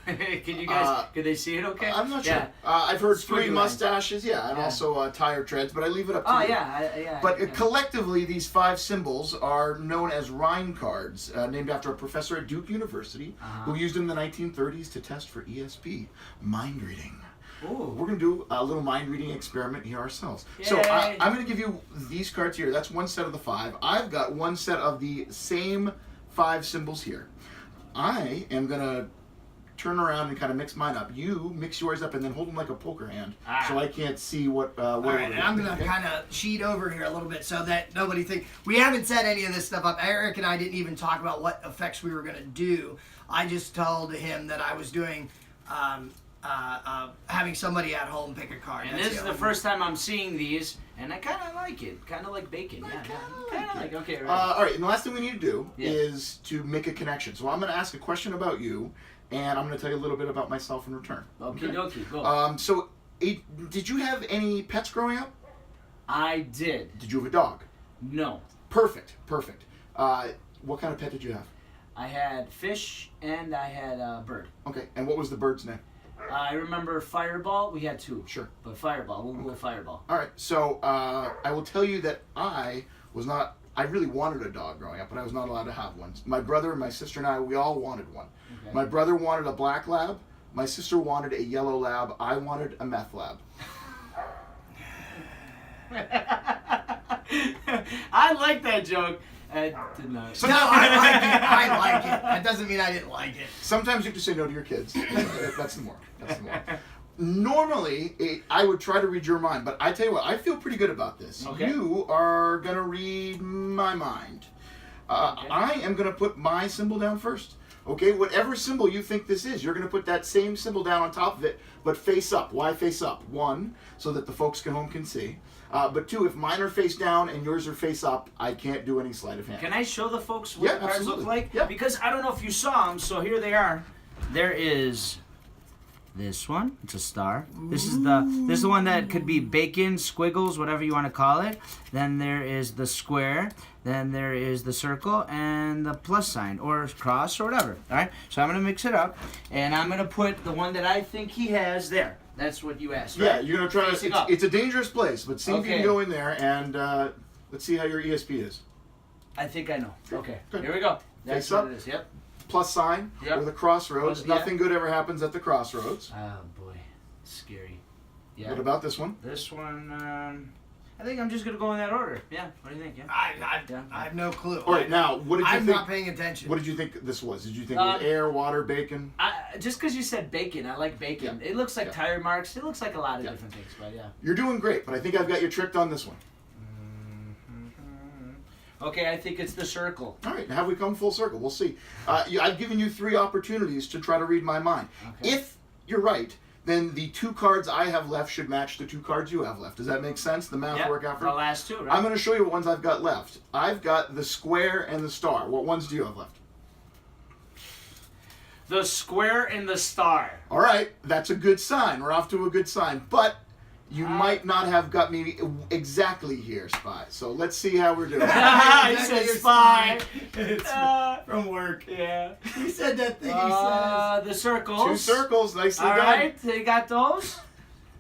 Can you guys? Can they see it? Okay. I'm not Yeah. sure. I've heard Squiggly 3 lines. mustaches, and also tire treads, but I leave it up to Oh you. yeah. But collectively, these 5 symbols are known as rhyme cards, named after a professor at Duke University who used them in the 1930s to test for ESP, mind reading. Ooh. We're going to do a little mind reading experiment here ourselves. So Yay. I'm going to give you these cards here. That's one set of the 5. I've got one set of the same 5 symbols here. I am going to turn around and kind of mix mine up. You mix yours up and then hold them like a poker hand, so I can't see what. All right, and I'm gonna kind of cheat over here a little bit so that nobody think we haven't set any of this stuff up. Eric and I didn't even talk about what effects we were gonna do. I just told him that I was doing having somebody at home pick a card. And That's this is the only- first time I'm seeing these, and I kind of like it. Kind of like bacon. Yeah, kind of like. Okay, right. All right, and the last thing we need to do Yeah. is to make a connection. So I'm going to ask a question about you, and I'm going to tell you a little bit about myself in return. Okie dokie, go. So, did you have any pets growing up? I did. Did you have a dog? No. Perfect. What kind of pet did you have? I had fish and I had a bird. Okay, and what was the bird's name? I remember Fireball. We had two. Sure. But Fireball. We'll go with Fireball. All right, so I will tell you that I really wanted a dog growing up, but I was not allowed to have one. My brother, my sister, and I, we all wanted one. Okay. My brother wanted a black lab. My sister wanted a yellow lab. I wanted a meth lab. I like that joke. I did not. No, I like it. I like it. That doesn't mean I didn't like it. Sometimes you have to say no to your kids. That's the more. Normally, I would try to read your mind, but I tell you what, I feel pretty good about this. Okay. You are going to read my mind. Okay. I am going to put my symbol down first. Okay, whatever symbol you think this is, you're going to put that same symbol down on top of it, but face up. Why face up? One, so that the folks at home can see. But two, if mine are face down and yours are face up, I can't do any sleight of hand. Can I show the folks what Yeah, the cards absolutely. look like? Yeah. Because I don't know if you saw them, so here they are. There is this one. It's a star. This is the one that could be bacon, squiggles, whatever you want to call it. Then there is the square. Then there is the circle and the plus sign or cross or whatever. All right. So I'm gonna mix it up, and I'm gonna put the one that I think he has there. That's what you asked, right? Yeah, you're going to try Facing to. up. It's a dangerous place, but see if you Okay. can go in there and let's see how your ESP is. I think I know. Okay. Good. Here we go. That's Face what up. it is. Yep. Plus sign Yep. or the crossroads. Plus- yeah. Nothing good ever happens at the crossroads. Oh boy, scary. Yeah. What about this one? This one, I think I'm just gonna go in that order. Yeah. What do you think? Yeah. I have no clue. All right, now what did you I'm think? not paying attention. What did you think this was? Did you think it was air, water, bacon? Just because you said bacon, I like bacon. Yeah. It looks like Yeah. tire marks. It looks like a lot of Yeah. different things, but yeah. You're doing great, but I think I've got you tricked on this one. Okay, I think it's the circle. All right, have we come full circle? We'll see. I've given you 3 opportunities to try to read my mind. Okay. If you're right, then the 2 cards I have left should match the 2 cards you have left. Does that make sense? The math Yep, work out for the you? last two, right? I'm going to show you what ones I've got left. I've got the square and the star. What ones do you have left? The square and the star. All right, that's a good sign. We're off to a good sign. But you might not have got me exactly here, Spy. So let's see how we're doing. He Exactly, said you're spy. It's from work. Yeah. He said that thing he says. The circles. 2 circles, nicely All done. right, they got those.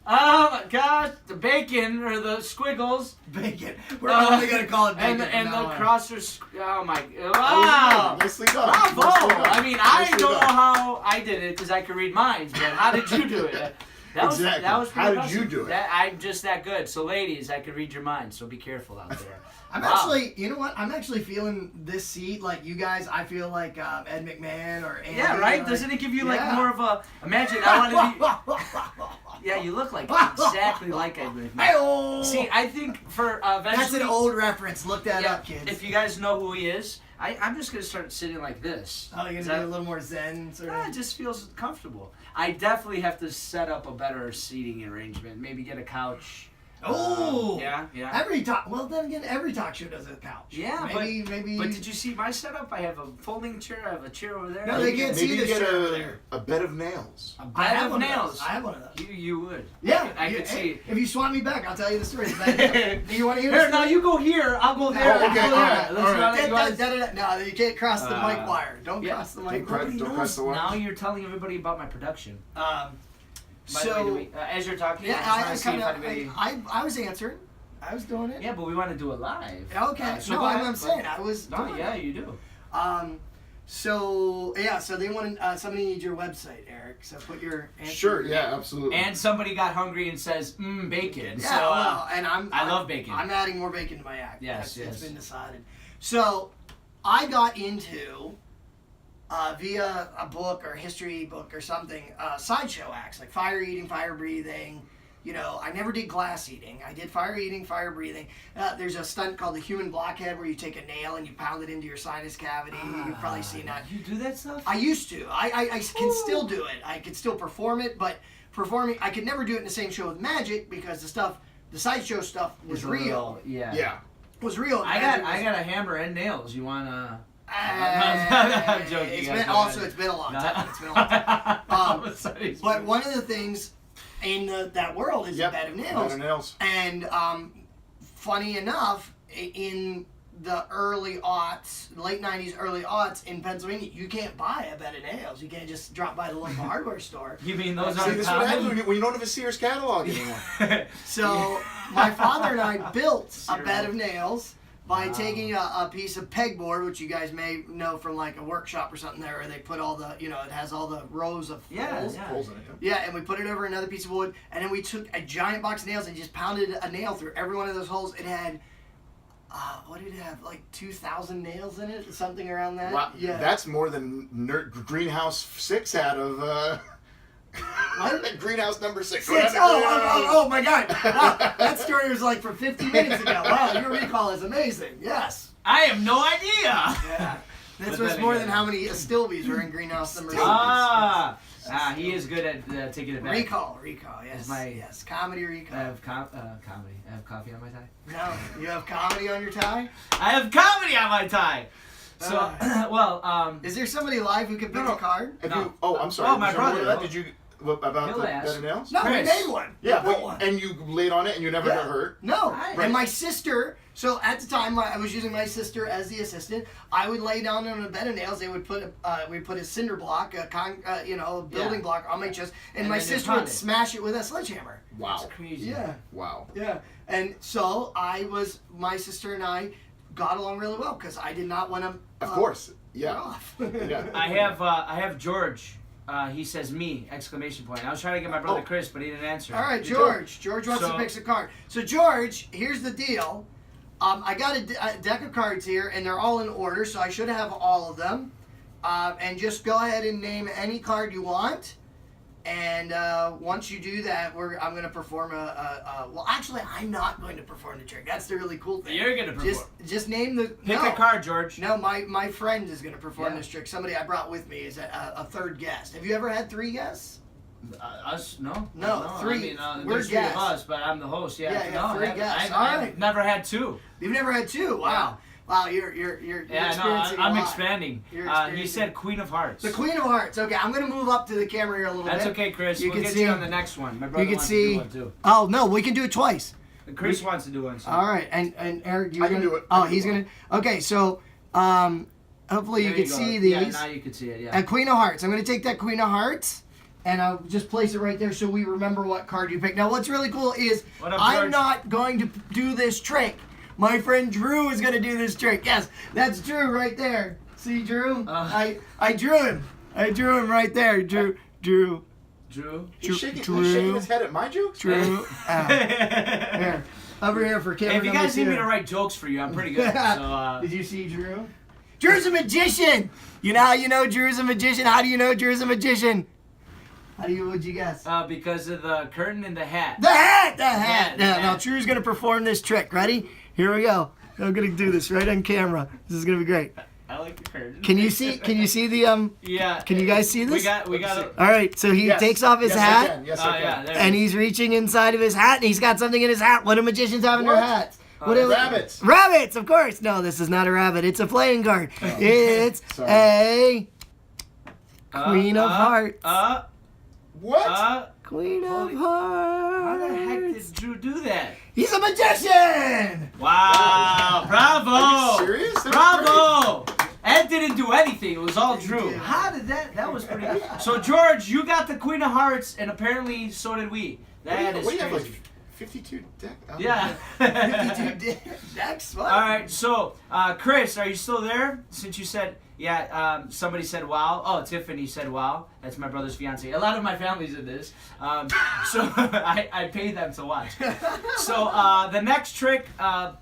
Oh my gosh, the bacon or the squiggles. Bacon. We're only going to call it bacon. And from now the on. crossers. Oh my. That Wow. was good. Nicely done. Bravo! Nicely done. I mean, I Nicely don't know done. how I did it because I could read minds, but how did you do it? That was, Exactly. That was pretty How did impressive. you do it? I'm just that good. So, ladies, I could read your minds, so be careful out there. I'm Wow. actually, you know what? I'm actually feeling this seat like you guys. I feel like Ed McMahon or Andy. Yeah, right? Like, Doesn't it give you like yeah. more of a? Imagine I want to be. Yeah, you look like exactly like I would. Hey-oh. See, I think for That's eventually. an old reference. Look that Yeah, up, kids. if you guys know who he is, I'm just gonna start sitting like this. Oh, you're Is gonna that- do a little more zen sort Yeah, of. it just feels comfortable. I definitely have to set up a better seating arrangement. Maybe get a couch. Oh. Yeah. Every talk. Well, then again, every talk show does a couch. Yeah, maybe. But did you see my setup? I have a folding chair. I have a chair over there. No, they can't see Maybe this get chair over there. a bed of nails. A I bed have of one of nails. those. I have one of those. You would. Yeah, I could see. If you swat me back, I'll tell you the story. Do you want to hear the Here, story? now you go here. I'll go there. Oh, okay, I'll go all there. right, Let's all right. run it. You guys- No, you can't cross the mic wire. Don't yeah. cross the Don't mic cry- wire. Nobody don't knows. cross the wire. Now you're telling everybody about my production. By the way, So, as you're talking, yeah, I just want I to see kind if of, anybody. I was answering. I was doing it. Yeah, but we want to do it live. Okay. So No, go ahead. I'm saying I was No, doing yeah, it. you do. So they want somebody needs your website, Eric. So put your answer. Sure, yeah, absolutely. And somebody got hungry and says, bacon. Yeah, so, well, and I love bacon. I'm adding more bacon to my act. Yes, It's yes. been decided. So I got into via a book or history book or something, sideshow acts like fire eating, fire breathing, I never did glass eating. I did fire eating, fire breathing. There's a stunt called the human blockhead where you take a nail and you pound it into your sinus cavity. You've probably seen that. You do that stuff? I used to. I can still do it. I could still perform it, but performing, I could never do it in the same show with magic because the sideshow stuff was real. Yeah. Was real. I got a hammer and nails. You wanna? I'm joking. It's been a long time. But one of the things in that world is a bed of nails. Bed of nails. And funny enough, in the early aughts, late 90s, early aughts in Pennsylvania, you can't buy a bed of nails. You can't just drop by the local hardware store. You mean those See, aren't this is what happens common? when you don't have a Sears catalog anymore. So my father and I built a bed of nails by taking a piece of pegboard, which you guys may know from like a workshop or something there, where they put all the, it has all the rows of holes. Holes in it. Yeah, and we put it over another piece of wood, and then we took a giant box of nails and just pounded a nail through every one of those holes. It had, what did it have, like 2,000 nails in it? Something around that? Wow, Yeah. that's more than Greenhouse 6 had of... What? Greenhouse number 6. Oh my God. Wow, that story was like from 50 minutes ago. Wow, your recall is amazing. Yes. I have no idea. Yeah. This was more than how many Stilbies were in Greenhouse number 6. He is good at taking it back. Recall, yes. Yes, comedy I recall. have comedy. I have coffee on my tie. No, you have comedy on your tie? I have comedy on my tie. So, Is there somebody live who can pick a card? I'm sorry. Oh, my Was there more brother. to that? Did you... About He'll the ask. bed of nails? No, Chris. we made one. Yeah, We built one. and you laid on it and you never got hurt? No. Right. And my sister, so at the time I was using my sister as the assistant. I would lay down on a bed of nails. They would put a cinder block, a building block on my chest, and my then you sister pound would it. smash it with a sledgehammer. Wow. That's crazy. Yeah. Wow. Yeah. And so my sister and I got along really well because I did not want to. Of course. Yeah. Off. Yeah. I have George. He says me! Exclamation point. I was trying to get my brother Chris, but he didn't answer. All right, George. George wants to pick a card. So George, here's the deal. I got a deck of cards here, and they're all in order, so I should have all of them. And just go ahead and name any card you want. And once you do that, I'm going to perform well, actually, I'm not going to perform the trick. That's the really cool thing. You're gonna perform. Just name the... Pick a card, George. No, my friend is going to perform this trick. Somebody I brought with me is a third guest. Have you ever had 3 guests? Us? No. No, 3. I mean, We're there's 3 of guests. us, but I'm the host. Yeah. Yeah, no, 3 guests. I've never had 2. You've never had 2? Wow. Wow, you're experiencing a I'm lot. expanding. You're He experiencing- said Queen of Hearts. The Queen of Hearts. Okay, I'm going to move up to the camera here a little That's bit. okay, Chris. You We'll can get see- you on the next one. My brother You can wants see... to do one too. Oh, no, we can do it twice. Chris wants to do one. So. All right, and Eric, you're I can gonna... do it. Oh, he's going to... Okay, so hopefully you There can go. see these. Yeah, now you can see it. Yeah. A Queen of Hearts. I'm going to take that Queen of Hearts, and I'll just place it right there so we remember what card you picked. Now, what's really cool is What up, I'm George? not going to do this trick. My friend Drew is going to do this trick. Yes, that's Drew right there. See, Drew? I drew him. I drew him right there. Drew. He's shaking his head at my jokes? Drew. Here. Over here for camera Hey, if you guys need number me to 2. write jokes for you, I'm pretty good. So, Did you see Drew? Drew's a magician. You know how you know Drew's a magician? How do you know Drew's a magician? Would you guess? because of the curtain and the hat. The hat. the hat. Now Drew's gonna perform this trick. Ready? Here we go. I'm gonna do this right on camera. This is gonna be great. I like the curtain. Can you see the Yeah. Can you guys see this? We got it. All right. So he Yes. takes off his Yes, I hat. can. Yes, I can. Yeah. There And it is. he's reaching inside of his hat, and he's got something in his hat. What do magicians have in their What? hats? Rabbits. Rabbits, of course. No, this is not a rabbit. It's a playing card. It's Sorry. a Queen of Hearts. What? Queen of Holy- Hearts. How the heck did Drew do that? He's a magician. Wow! Bravo! Are you serious? That's Bravo! Ed didn't do anything. It was all Drew. How did that? That was pretty good. So George, you got the Queen of Hearts, and apparently so did we. That is What do you have, crazy. like 52 deck? Yeah. 52 decks. What? All right. So, Chris, are you still there? Since you said, yeah, somebody said wow. Oh, Tiffany said wow. That's my brother's fiance. A lot of my family's in this. So I paid them to watch. So the next trick, I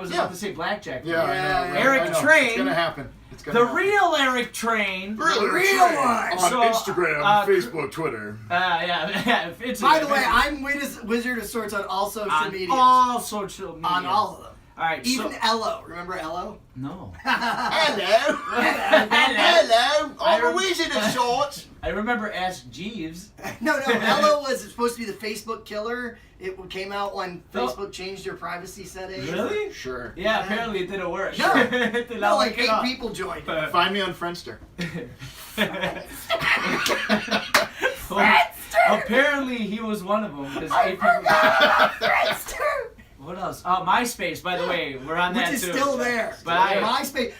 was about to say blackjack. Yeah, I know. Yeah, right? Eric I know. Train. It's gonna happen. It's gonna The happen. real Eric Train. Real one. on So, Instagram, Facebook, Twitter. Yeah. It's By the way, I'm Wizard of Sorts on all social on media. all social media. On all of them. All right. Even so, Ello. Remember Ello? no. Hello. Hello. Hello. I'm a Wizard of Sorts. I remember Ask Jeeves. No. Ello was supposed to be the Facebook killer. It came out when No. Facebook changed their privacy settings. Really? Sure. Yeah. Apparently it didn't work. No. It did not No, like work at 8 all. people joined. Find me on Friendster. Well, apparently he was one of them because 8 people. What else? Oh, MySpace. By the way, we're on Which that is too. still there. But I-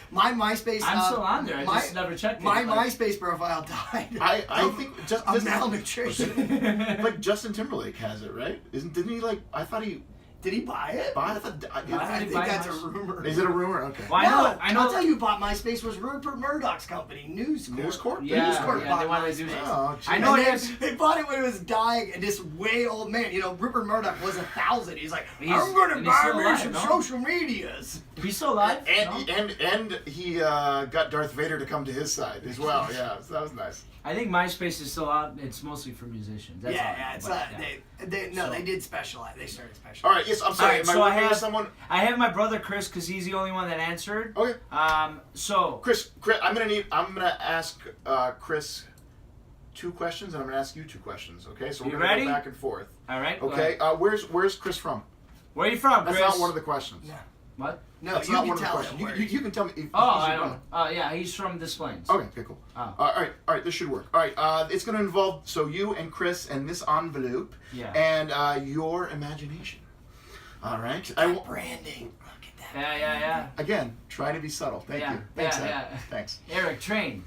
my MySpace. I'm still on there. I just never checked it. My Like- MySpace profile died. I think just of malnutrition. like Justin Timberlake has it, right? Didn't he like? I thought he. Did he buy it? I thought. Why I did he think buy that's a MySpace? rumor. Is it a rumor? Okay. Well, I know. I'll tell you who bought MySpace was Rupert Murdoch's company, News Corp. News Corp? Yeah, News Corp yeah, bought they wanted to do MySpace. that. Oh, I geez. know And it then is. they bought it when it was dying, and this way old man, Rupert Murdoch was 1,000. He's like, He's- I'm gonna and he's buy still me alive, some no? social medias. He's still alive. And he got Darth Vader to come to his side as well. Yeah, so that was nice. I think MySpace is still out. It's mostly for musicians. That's all. Yeah, it's But, not. So- They did specialize. They started specializing. All right. Yes, I'm sorry. All right, Am so I I working with have- someone? I have my brother Chris because he's the only one that answered. Okay. So Chris, I'm gonna ask Chris 2 questions, and I'm gonna ask you 2 questions. Okay. So we're You gonna ready? go back and forth. all right. go Okay. ahead. Where's Chris from? Where are you from, That's Chris? not one of the questions. No. What? No, That's you not can one of the tell questions. him where. You can tell me. If Oh, he's I from. don't. Yeah, he's from Des Plaines. Okay, cool. Oh. All right, this should work. All right, it's going to involve you and Chris and this envelope Yeah. and your imagination. All right. Branding. Look at that. Yeah. Again, trying to be subtle. Thank Yeah, you. Thanks, yeah, Ed. yeah. Thanks. Eric Train.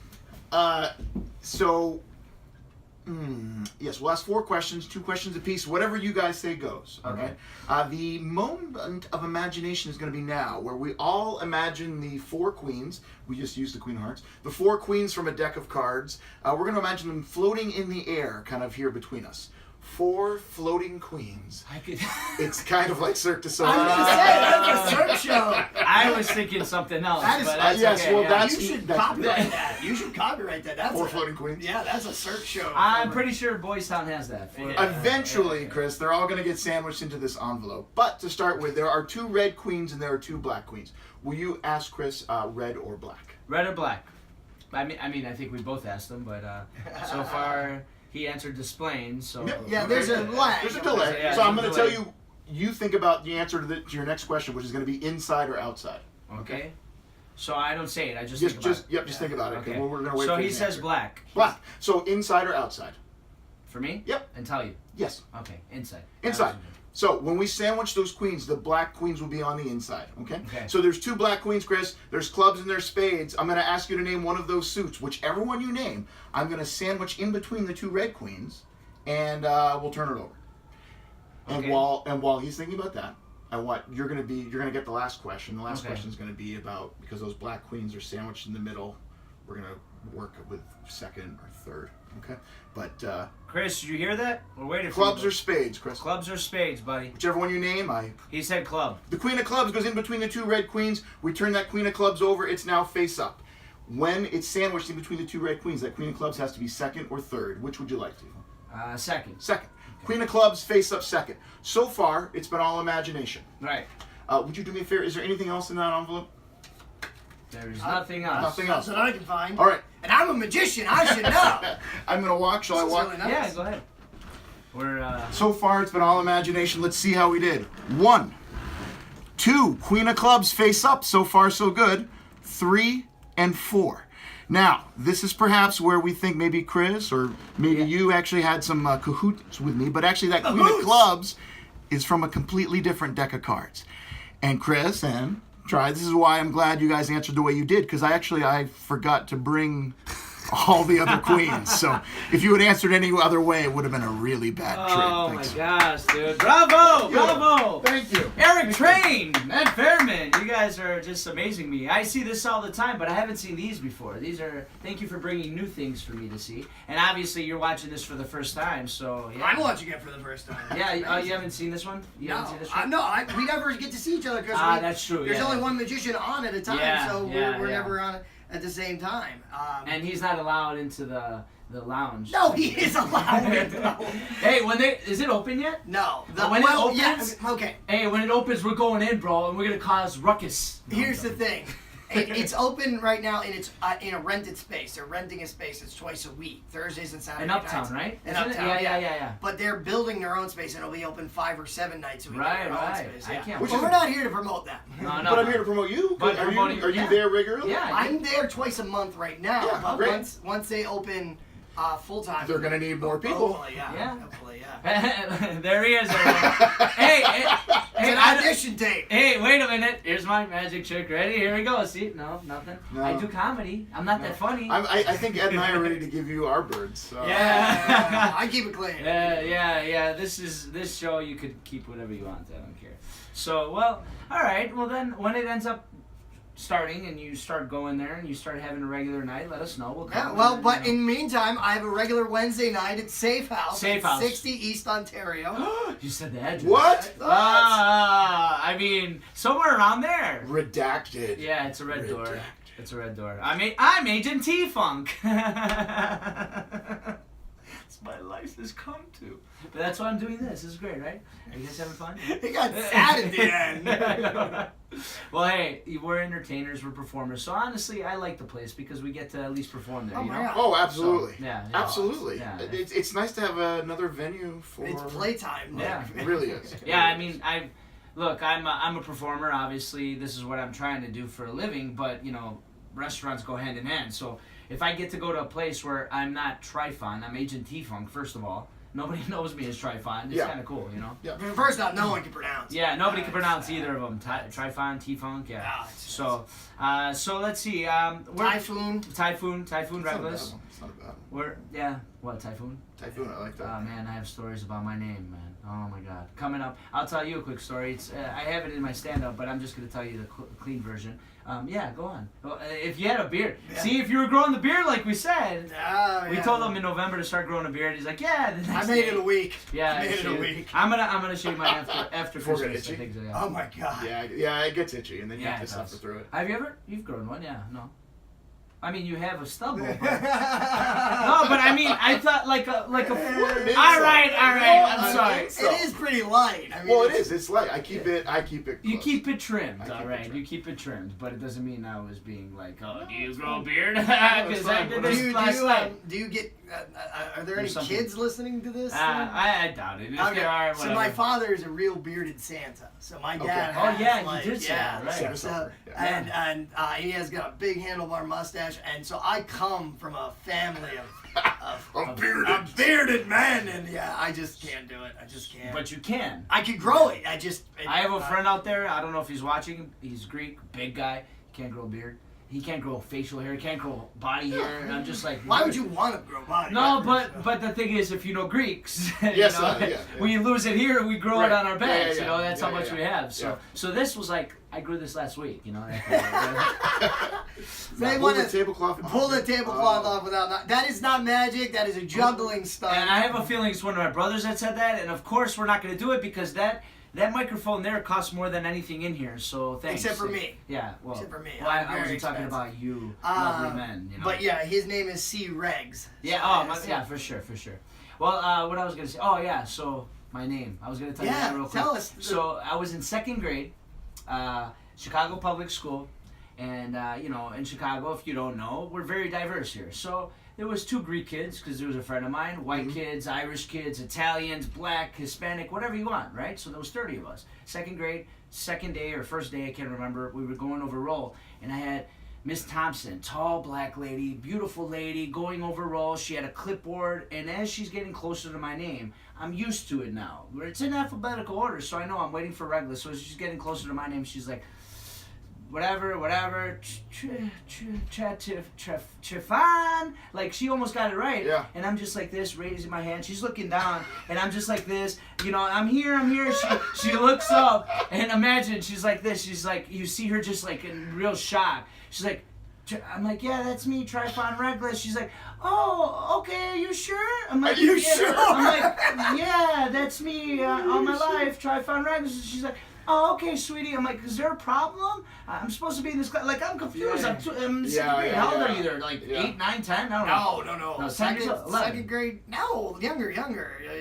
Yes, we'll ask 4 questions, 2 questions apiece. Whatever you guys say goes. Okay. The moment of imagination is going to be now, where we all imagine the 4 queens. We just used the Queen of Hearts. The 4 queens from a deck of cards. We're going to imagine them floating in the air, kind of here between us. 4 floating queens. I could. It's kind of like Cirque du I Soleil. was gonna say that's a search show. I was thinking something else, That is- but that's yes, okay. well, yeah. that's- You should that's- copyright that. You should copyright that. That's 4 floating queens. Yeah, that's a search show. I'm pretty sure Boys Town has that. Eventually, Chris, they're all going to get sandwiched into this envelope. But to start with, there are 2 red queens and there are 2 black queens. Will you ask Chris red or black? Red or black? I mean, I think we both asked them, but so far he answered Des Plaines, so. Yep. Yeah, there's a lag. There's a delay. Yeah, So I'm there's going a to tell delay. you think about the answer to your next question, which is going to be inside or outside. Okay. So I don't say it. I just Just, think about it. just think about it. Okay. We're going to wait So for he his says answer. black. Black. So inside or outside? For me? Yep. And tell you. Yes. Okay. Inside. Inside. So when we sandwich those queens, the black queens will be on the inside. Okay. Okay. So there's 2 black queens, Chris. There's clubs and there's spades. I'm going to ask you to name one of those suits. Whichever one you name, I'm going to sandwich in between the 2 red queens, and we'll turn it over. And Okay. while he's thinking about that, you're going to get the last question. The last Okay. question is going to be about, because those black queens are sandwiched in the middle, we're going to work with second or third. Okay. But Chris, did you hear that? We're waiting for clubs you. or spades, Chris? Clubs or spades, buddy? Whichever one you name, He said club. The Queen of Clubs goes in between the 2 red queens. We turn that Queen of Clubs over. It's now face up. When it's sandwiched in between the 2 red queens, that Queen of Clubs has to be second or third. Which would you like to? Second. Second. Queen of Clubs face up second. So far, it's been all imagination. Right. Would you do me a favor? Is there anything else in that envelope? There is nothing else. Nothing else. That's what I can find. All right. And I'm a magician. I should know. I'm going to walk. Shall I This is walk? really nice. Yeah, go ahead. We're So far, it's been all imagination. Let's see how we did. 1, 2, Queen of Clubs face up. So far, so good. 3 and 4. Now, this is perhaps where we think maybe Chris or maybe you actually had some cahoots with me, but actually that Queen of Clubs is from a completely different deck of cards. And Chris and Try, this is why I'm glad you guys answered the way you did, because I forgot to bring all the other queens. So if you had answered any other way, it would have been a really bad trick. Oh Thanks. my gosh, dude. Bravo! Bravo! Thank you. Eric Train, Ed Fairman, you guys are just amazing me. I see this all the time, but I haven't seen these before. Thank you for bringing new things for me to see. And obviously you're watching this for the first time, so yeah. I'm watching it for the first time. Yeah, you haven't seen this one? You haven't seen this one? We never get to see each other because That's true, there's yeah. only one magician on at a time, Yeah, so yeah, we're yeah. never on it. at the same time. And he's not allowed into the lounge. No, he is allowed. Hey, is it open yet? No. When it opens, yes, okay. Hey, when it opens, we're going in, bro, and we're gonna cause ruckus. No, Here's the thing. It's open right now, and it's in a rented space. They're renting a space. It's twice a week, Thursdays and Saturdays. In Uptown, right? In Isn't it? Uptown, Yeah. But they're building their own space, and it'll be open 5 or 7 nights a week. Right, in their own right. Space, I yeah. can't But wait. we're not here to promote that. No. But I'm here to promote you. But Are promoting- you yeah. there regularly? Yeah. I'm there twice a month right now. Yeah, but great. once they open full time, They're gonna need more people. Hopefully, Yeah. yeah. Hopefully, yeah. There he is. Hey, It's an audition tape. Hey, wait a minute. Here's my magic trick. Ready? Here we go. See? No, nothing. No. I do comedy. I'm not that funny. I think Ed and I are ready to give you our birds. So. Yeah. I keep it clean. Yeah. This show you could keep whatever you want. I don't care. So, well, all right. Well, then when it ends up starting and you start going there and you start having a regular night, let us know. We'll come. Yeah, well, and, but you know. in the meantime, I have a regular Wednesday night at SafeHouse. SafeHouse. 60 East Ontario. You said the address. What? I mean, somewhere around there. Redacted. Yeah, it's a red door. Redacted. It's a red door. I'm Agent T-Funk. It's my life has come to. But that's why I'm doing this. This is great, right? Are you guys having fun? It got sad at the end. I know, right? Well, hey, we're entertainers, we're performers. So honestly, I like the place because we get to at least perform there. Oh you my know? God. Oh, absolutely. So, yeah. Absolutely. Yeah. It's nice to have another venue for. It's playtime. Yeah. It really is. Yeah, I mean, I'm a performer. Obviously, this is what I'm trying to do for a living. But you know, restaurants go hand in hand. So if I get to go to a place where I'm not Tryfon, I'm Agent T-Funk. First of all, nobody knows me as Tryfon. It's Yeah. kind of cool, you know. Yeah. First off, no one can pronounce. Yeah, nobody can pronounce either of them. Tryfon, T-Funk, yeah. Ah, So let's see. Typhoon. Typhoon It's not a bad Reglis. one. It's not a bad one. What Typhoon? Typhoon, I like that. Oh man, I have stories about my name, man. Oh my god. Coming up, I'll tell you a quick story. It's I have it in my stand-up, but I'm just gonna tell you the clean version. Yeah, go on. Well, if you had a beard, Yeah. see if you were growing the beard like we said. We Yeah. told him in November to start growing a beard. He's like, yeah. The I next made day. it a week. Yeah, I made it a shave. week. I'm gonna shave mine after Before it Christmas. gets I itchy? think so. Yeah. Oh my God. Yeah, it gets itchy, and then you Yeah, have to it suffer does. through it. Have you you've grown one? Yeah, no. I mean, you have a stubble. But... no, but I mean, I thought like a. All right. I'm sorry. It is pretty light. I mean, Well, it is. It's light. I keep it. You close. keep it trimmed, I keep all it right. trimmed. You keep it trimmed, but it doesn't mean I was being like, oh, do you grow a beard? it's Because I fine. did Do this last night. do you get? Are there any There's something- kids listening to this? I doubt it. If Okay, there are, so whatever. my father is a real bearded Santa. So my dad. Okay. Oh, has, yeah, you like, did say yeah, that, right. Santa So, suffer. Yeah. and he has got a big handlebar mustache, and so I come from a family I'm of bearded. bearded men, and yeah, I just can't do it. I just can't. But you can. I could grow it. I have a friend out there. I don't know if he's watching. He's Greek, big guy. Can't grow a beard. He can't grow facial hair. He can't grow body hair. And I'm just like, Why would you want to grow body? No, but the thing is, if you know Greeks, Yes, you know, yeah. we lose it here, we grow it Right. on our backs. Yeah. You know, that's how Yeah, much yeah. we have. So, Yeah. so this was like, I grew this last week. You know, They Pull want the to tablecloth. pull the tablecloth off without. That is not magic. That is a juggling stunt. and I have a feeling it's one of my brothers that said that. And of course, we're not going to do it because that microphone there costs more than anything in here. So thanks. Except for me. Yeah. Well, Except for me. Well, I'm I very wasn't talking expensive. about you, lovely men. You know. But yeah, his name is C. Regs. Yeah. Oh, yeah, for sure. Well, what I was gonna say. Oh, yeah. So my name. I was gonna tell you that real quick. tell us. So I was in second grade, Chicago Public School, and you know, in Chicago, if you don't know, we're very diverse here. So there was 2 Greek kids because there was a friend of mine, white kids, Irish kids, Italians, black, Hispanic, whatever you want, right? So there was 30 of us. Second grade, second day or first day, I can't remember. We were going over roll, and I had Miss Thompson, tall black lady, beautiful lady, going over roll. She had a clipboard, and as she's getting closer to my name, I'm used to it now. It's in alphabetical order, so I know I'm waiting for Reglis. So as she's getting closer to my name, she's like, whatever, Tryfon. Like, she almost got it right. Yeah. And I'm just like this, raising my hand. She's looking down, and I'm just like this. You know, I'm here. She looks up, and imagine, she's like this. She's like, you see her just like in real shock. She's like, I'm like, yeah, that's me, Tryfon Reglis. She's like, oh, okay, are you sure? I'm like, Are you yeah. sure? I'm like, yeah, that's me all my life, Tryfon Reglis. She's like, oh, okay, sweetie. I'm like, is there a problem? I'm supposed to be in this class. Like, I'm confused. Yeah. I'm in second grade. How old are you there? Like, Yeah. 8, 9, 10? I don't know. No. No, Second grade. No, younger.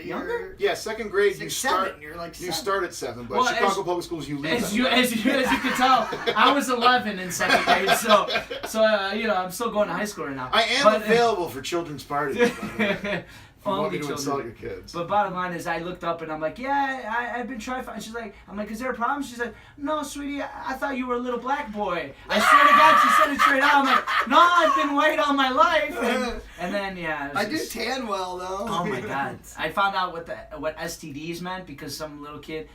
Younger? Yeah, second grade, you 6, start. 7. You're like You 7. start at 7, but Well, Chicago Public Schools, you leave As at you 9. can tell, I was 11 in second grade, so I'm still going to high school right now. I am available for children's parties, by the way. If you want Only me to children. insult your kids. But bottom line is, I looked up and I'm like, yeah, I've been Tryfon. She's like, I'm like, is there a problem? She's like, no, sweetie, I thought you were a little black boy. I swear to God, she said it straight out. I'm like, no, I've been white all my life. And then, yeah. I do tan well though. Oh my God. I found out what STDs meant because some little kid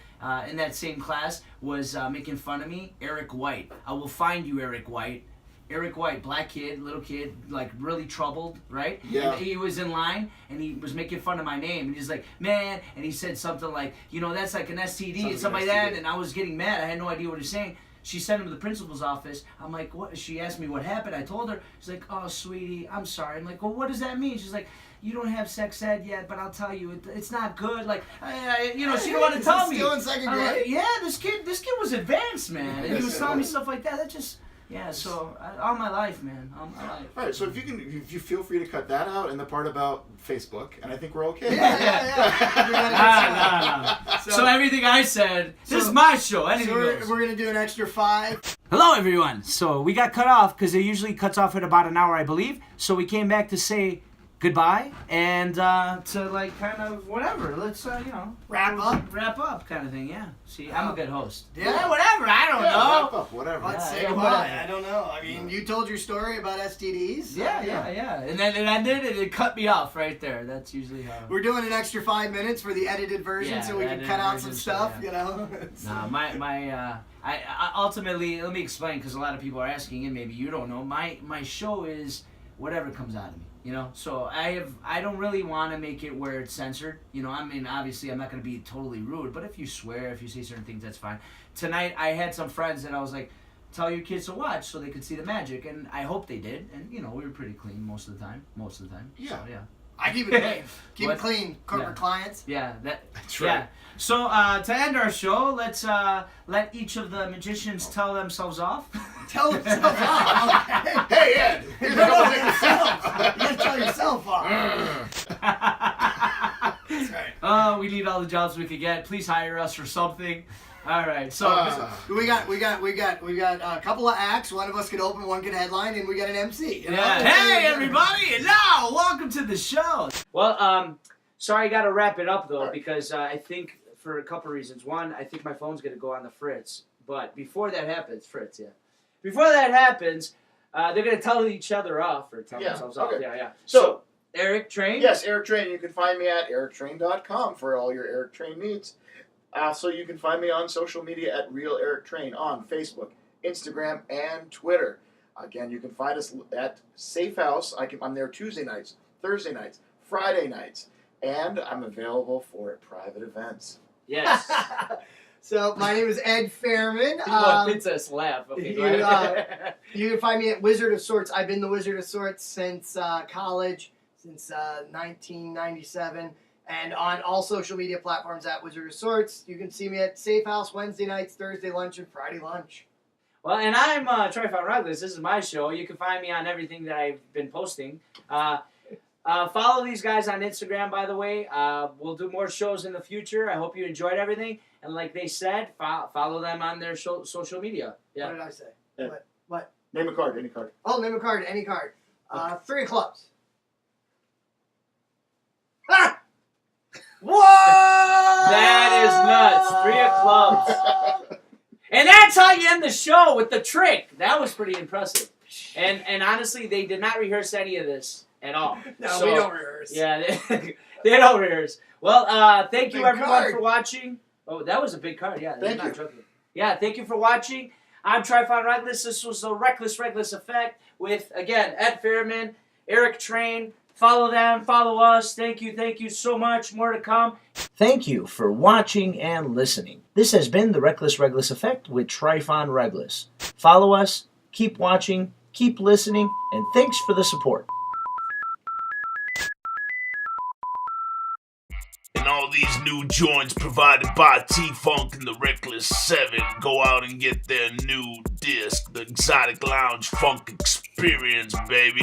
in that same class was making fun of me. Eric White. I will find you, Eric White. Eric White, black kid, little kid, like really troubled, right? Yeah. And he was in line and he was making fun of my name. And he's like, man, and he said something like, that's like an STD and something like that. And I was getting mad. I had no idea what he was saying. She sent him to the principal's office. I'm like, what? She asked me what happened. I told her. She's like, oh, sweetie, I'm sorry. I'm like, well, what does that mean? She's like, you don't have sex ed yet, but I'll tell you, it's not good. Like, she didn't want to tell me. Still in second I'm grade? like, yeah, this kid was advanced, man. And he was telling me stuff like that. That just... Yeah, so all my life, man, all my life. All right, so if you feel free to cut that out and the part about Facebook, and I think we're okay. Yeah. So everything I said, this is my show. Anything goes. We're gonna do an extra 5. Hello, everyone. So we got cut off because it usually cuts off at about an hour, I believe. So we came back to say goodbye and to like kind of whatever. Let's Wrap up kind of thing. Yeah. See, I'm a good host. Yeah. Whatever. I don't Yeah, know. wrap up, whatever. Let's say yeah, goodbye. whatever. I don't know. I mean, you told your story about STDs. So, Yeah. And then it ended and it cut me off right there. That's usually how. We're doing an extra 5 minutes for the edited version, Yeah, so we can edited cut out some version, stuff. so, Nah, I ultimately, let me explain because a lot of people are asking and maybe you don't know. My show is whatever comes out of me. So I don't really want to make it where it's censored. I mean, obviously I'm not going to be totally rude, but if you swear, if you say certain things, that's fine. Tonight I had some friends that I was like, tell your kids to watch so they could see the magic, and I hope they did. And we were pretty clean most of the time. Yeah. So, yeah. I keep it clean. Keep What? it clean. Corporate clients. Yeah, That's right. Yeah. So to end our show, let's let each of the magicians tell themselves off. Tell yourself off. Okay. Hey, Ed! Here's a couple things. You gotta tell yourself off. That's right. We need all the jobs we could get. Please hire us for something. All right. So We got a couple of acts. One of us could open, one could headline, and we got an MC. yeah. Hey everybody, and now welcome to the show. Well, sorry, I got to wrap it up though because I think for a couple reasons. One, I think my phone's gonna go on the fritz. But before that happens, fritz, yeah. Before that happens, they're gonna tell each other off or tell themselves off. Yeah. So, Eric Train. yes, Eric Train. You can find me at erictrain.com for all your Eric Train needs. So you can find me on social media at Real Eric Train on Facebook, Instagram, and Twitter. Again, you can find us at SafeHouse. I'm there Tuesday nights, Thursday nights, Friday nights, and I'm available for private events. Yes. So my name is Ed Fairman. Princess laugh. Okay, go you, ahead. You can find me at Wizard of Sorts. I've been the Wizard of Sorts since college, since 1997. And on all social media platforms at Wizard of Sorts. You can see me at SafeHouse Wednesday nights, Thursday lunch, and Friday lunch. Well, and I'm Tryfon Reglis. This is my show. You can find me on everything that I've been posting. Follow these guys on Instagram, by the way. We'll do more shows in the future. I hope you enjoyed everything. And like they said, follow them on their social media. Yeah. What did I say? Yeah. What? Name a card, any card. Oh, name a card, any card. 3 of clubs. Ah! Whoa! That is nuts. 3 of clubs. And that's how you end the show with the trick. That was pretty impressive. And honestly, they did not rehearse any of this at all. No, we don't rehearse. Yeah, they don't rehearse. Well, thank you Big everyone card. for watching. Oh, that was a big card. Yeah, Thank I'm you. not joking. Yeah, thank you for watching. I'm Tryfon Reglis. This was the RecKLess Effect with, again, Ed Fairman, Eric Train. Follow them, follow us. Thank you so much. More to come. Thank you for watching and listening. This has been the RecKLess Effect with Tryfon Reglis. Follow us, keep watching, keep listening, and thanks for the support. And all these new joints provided by T-Funk and the RecKLess 7. Go out and get their new disc, the Exotic Lounge Funk Experience, baby.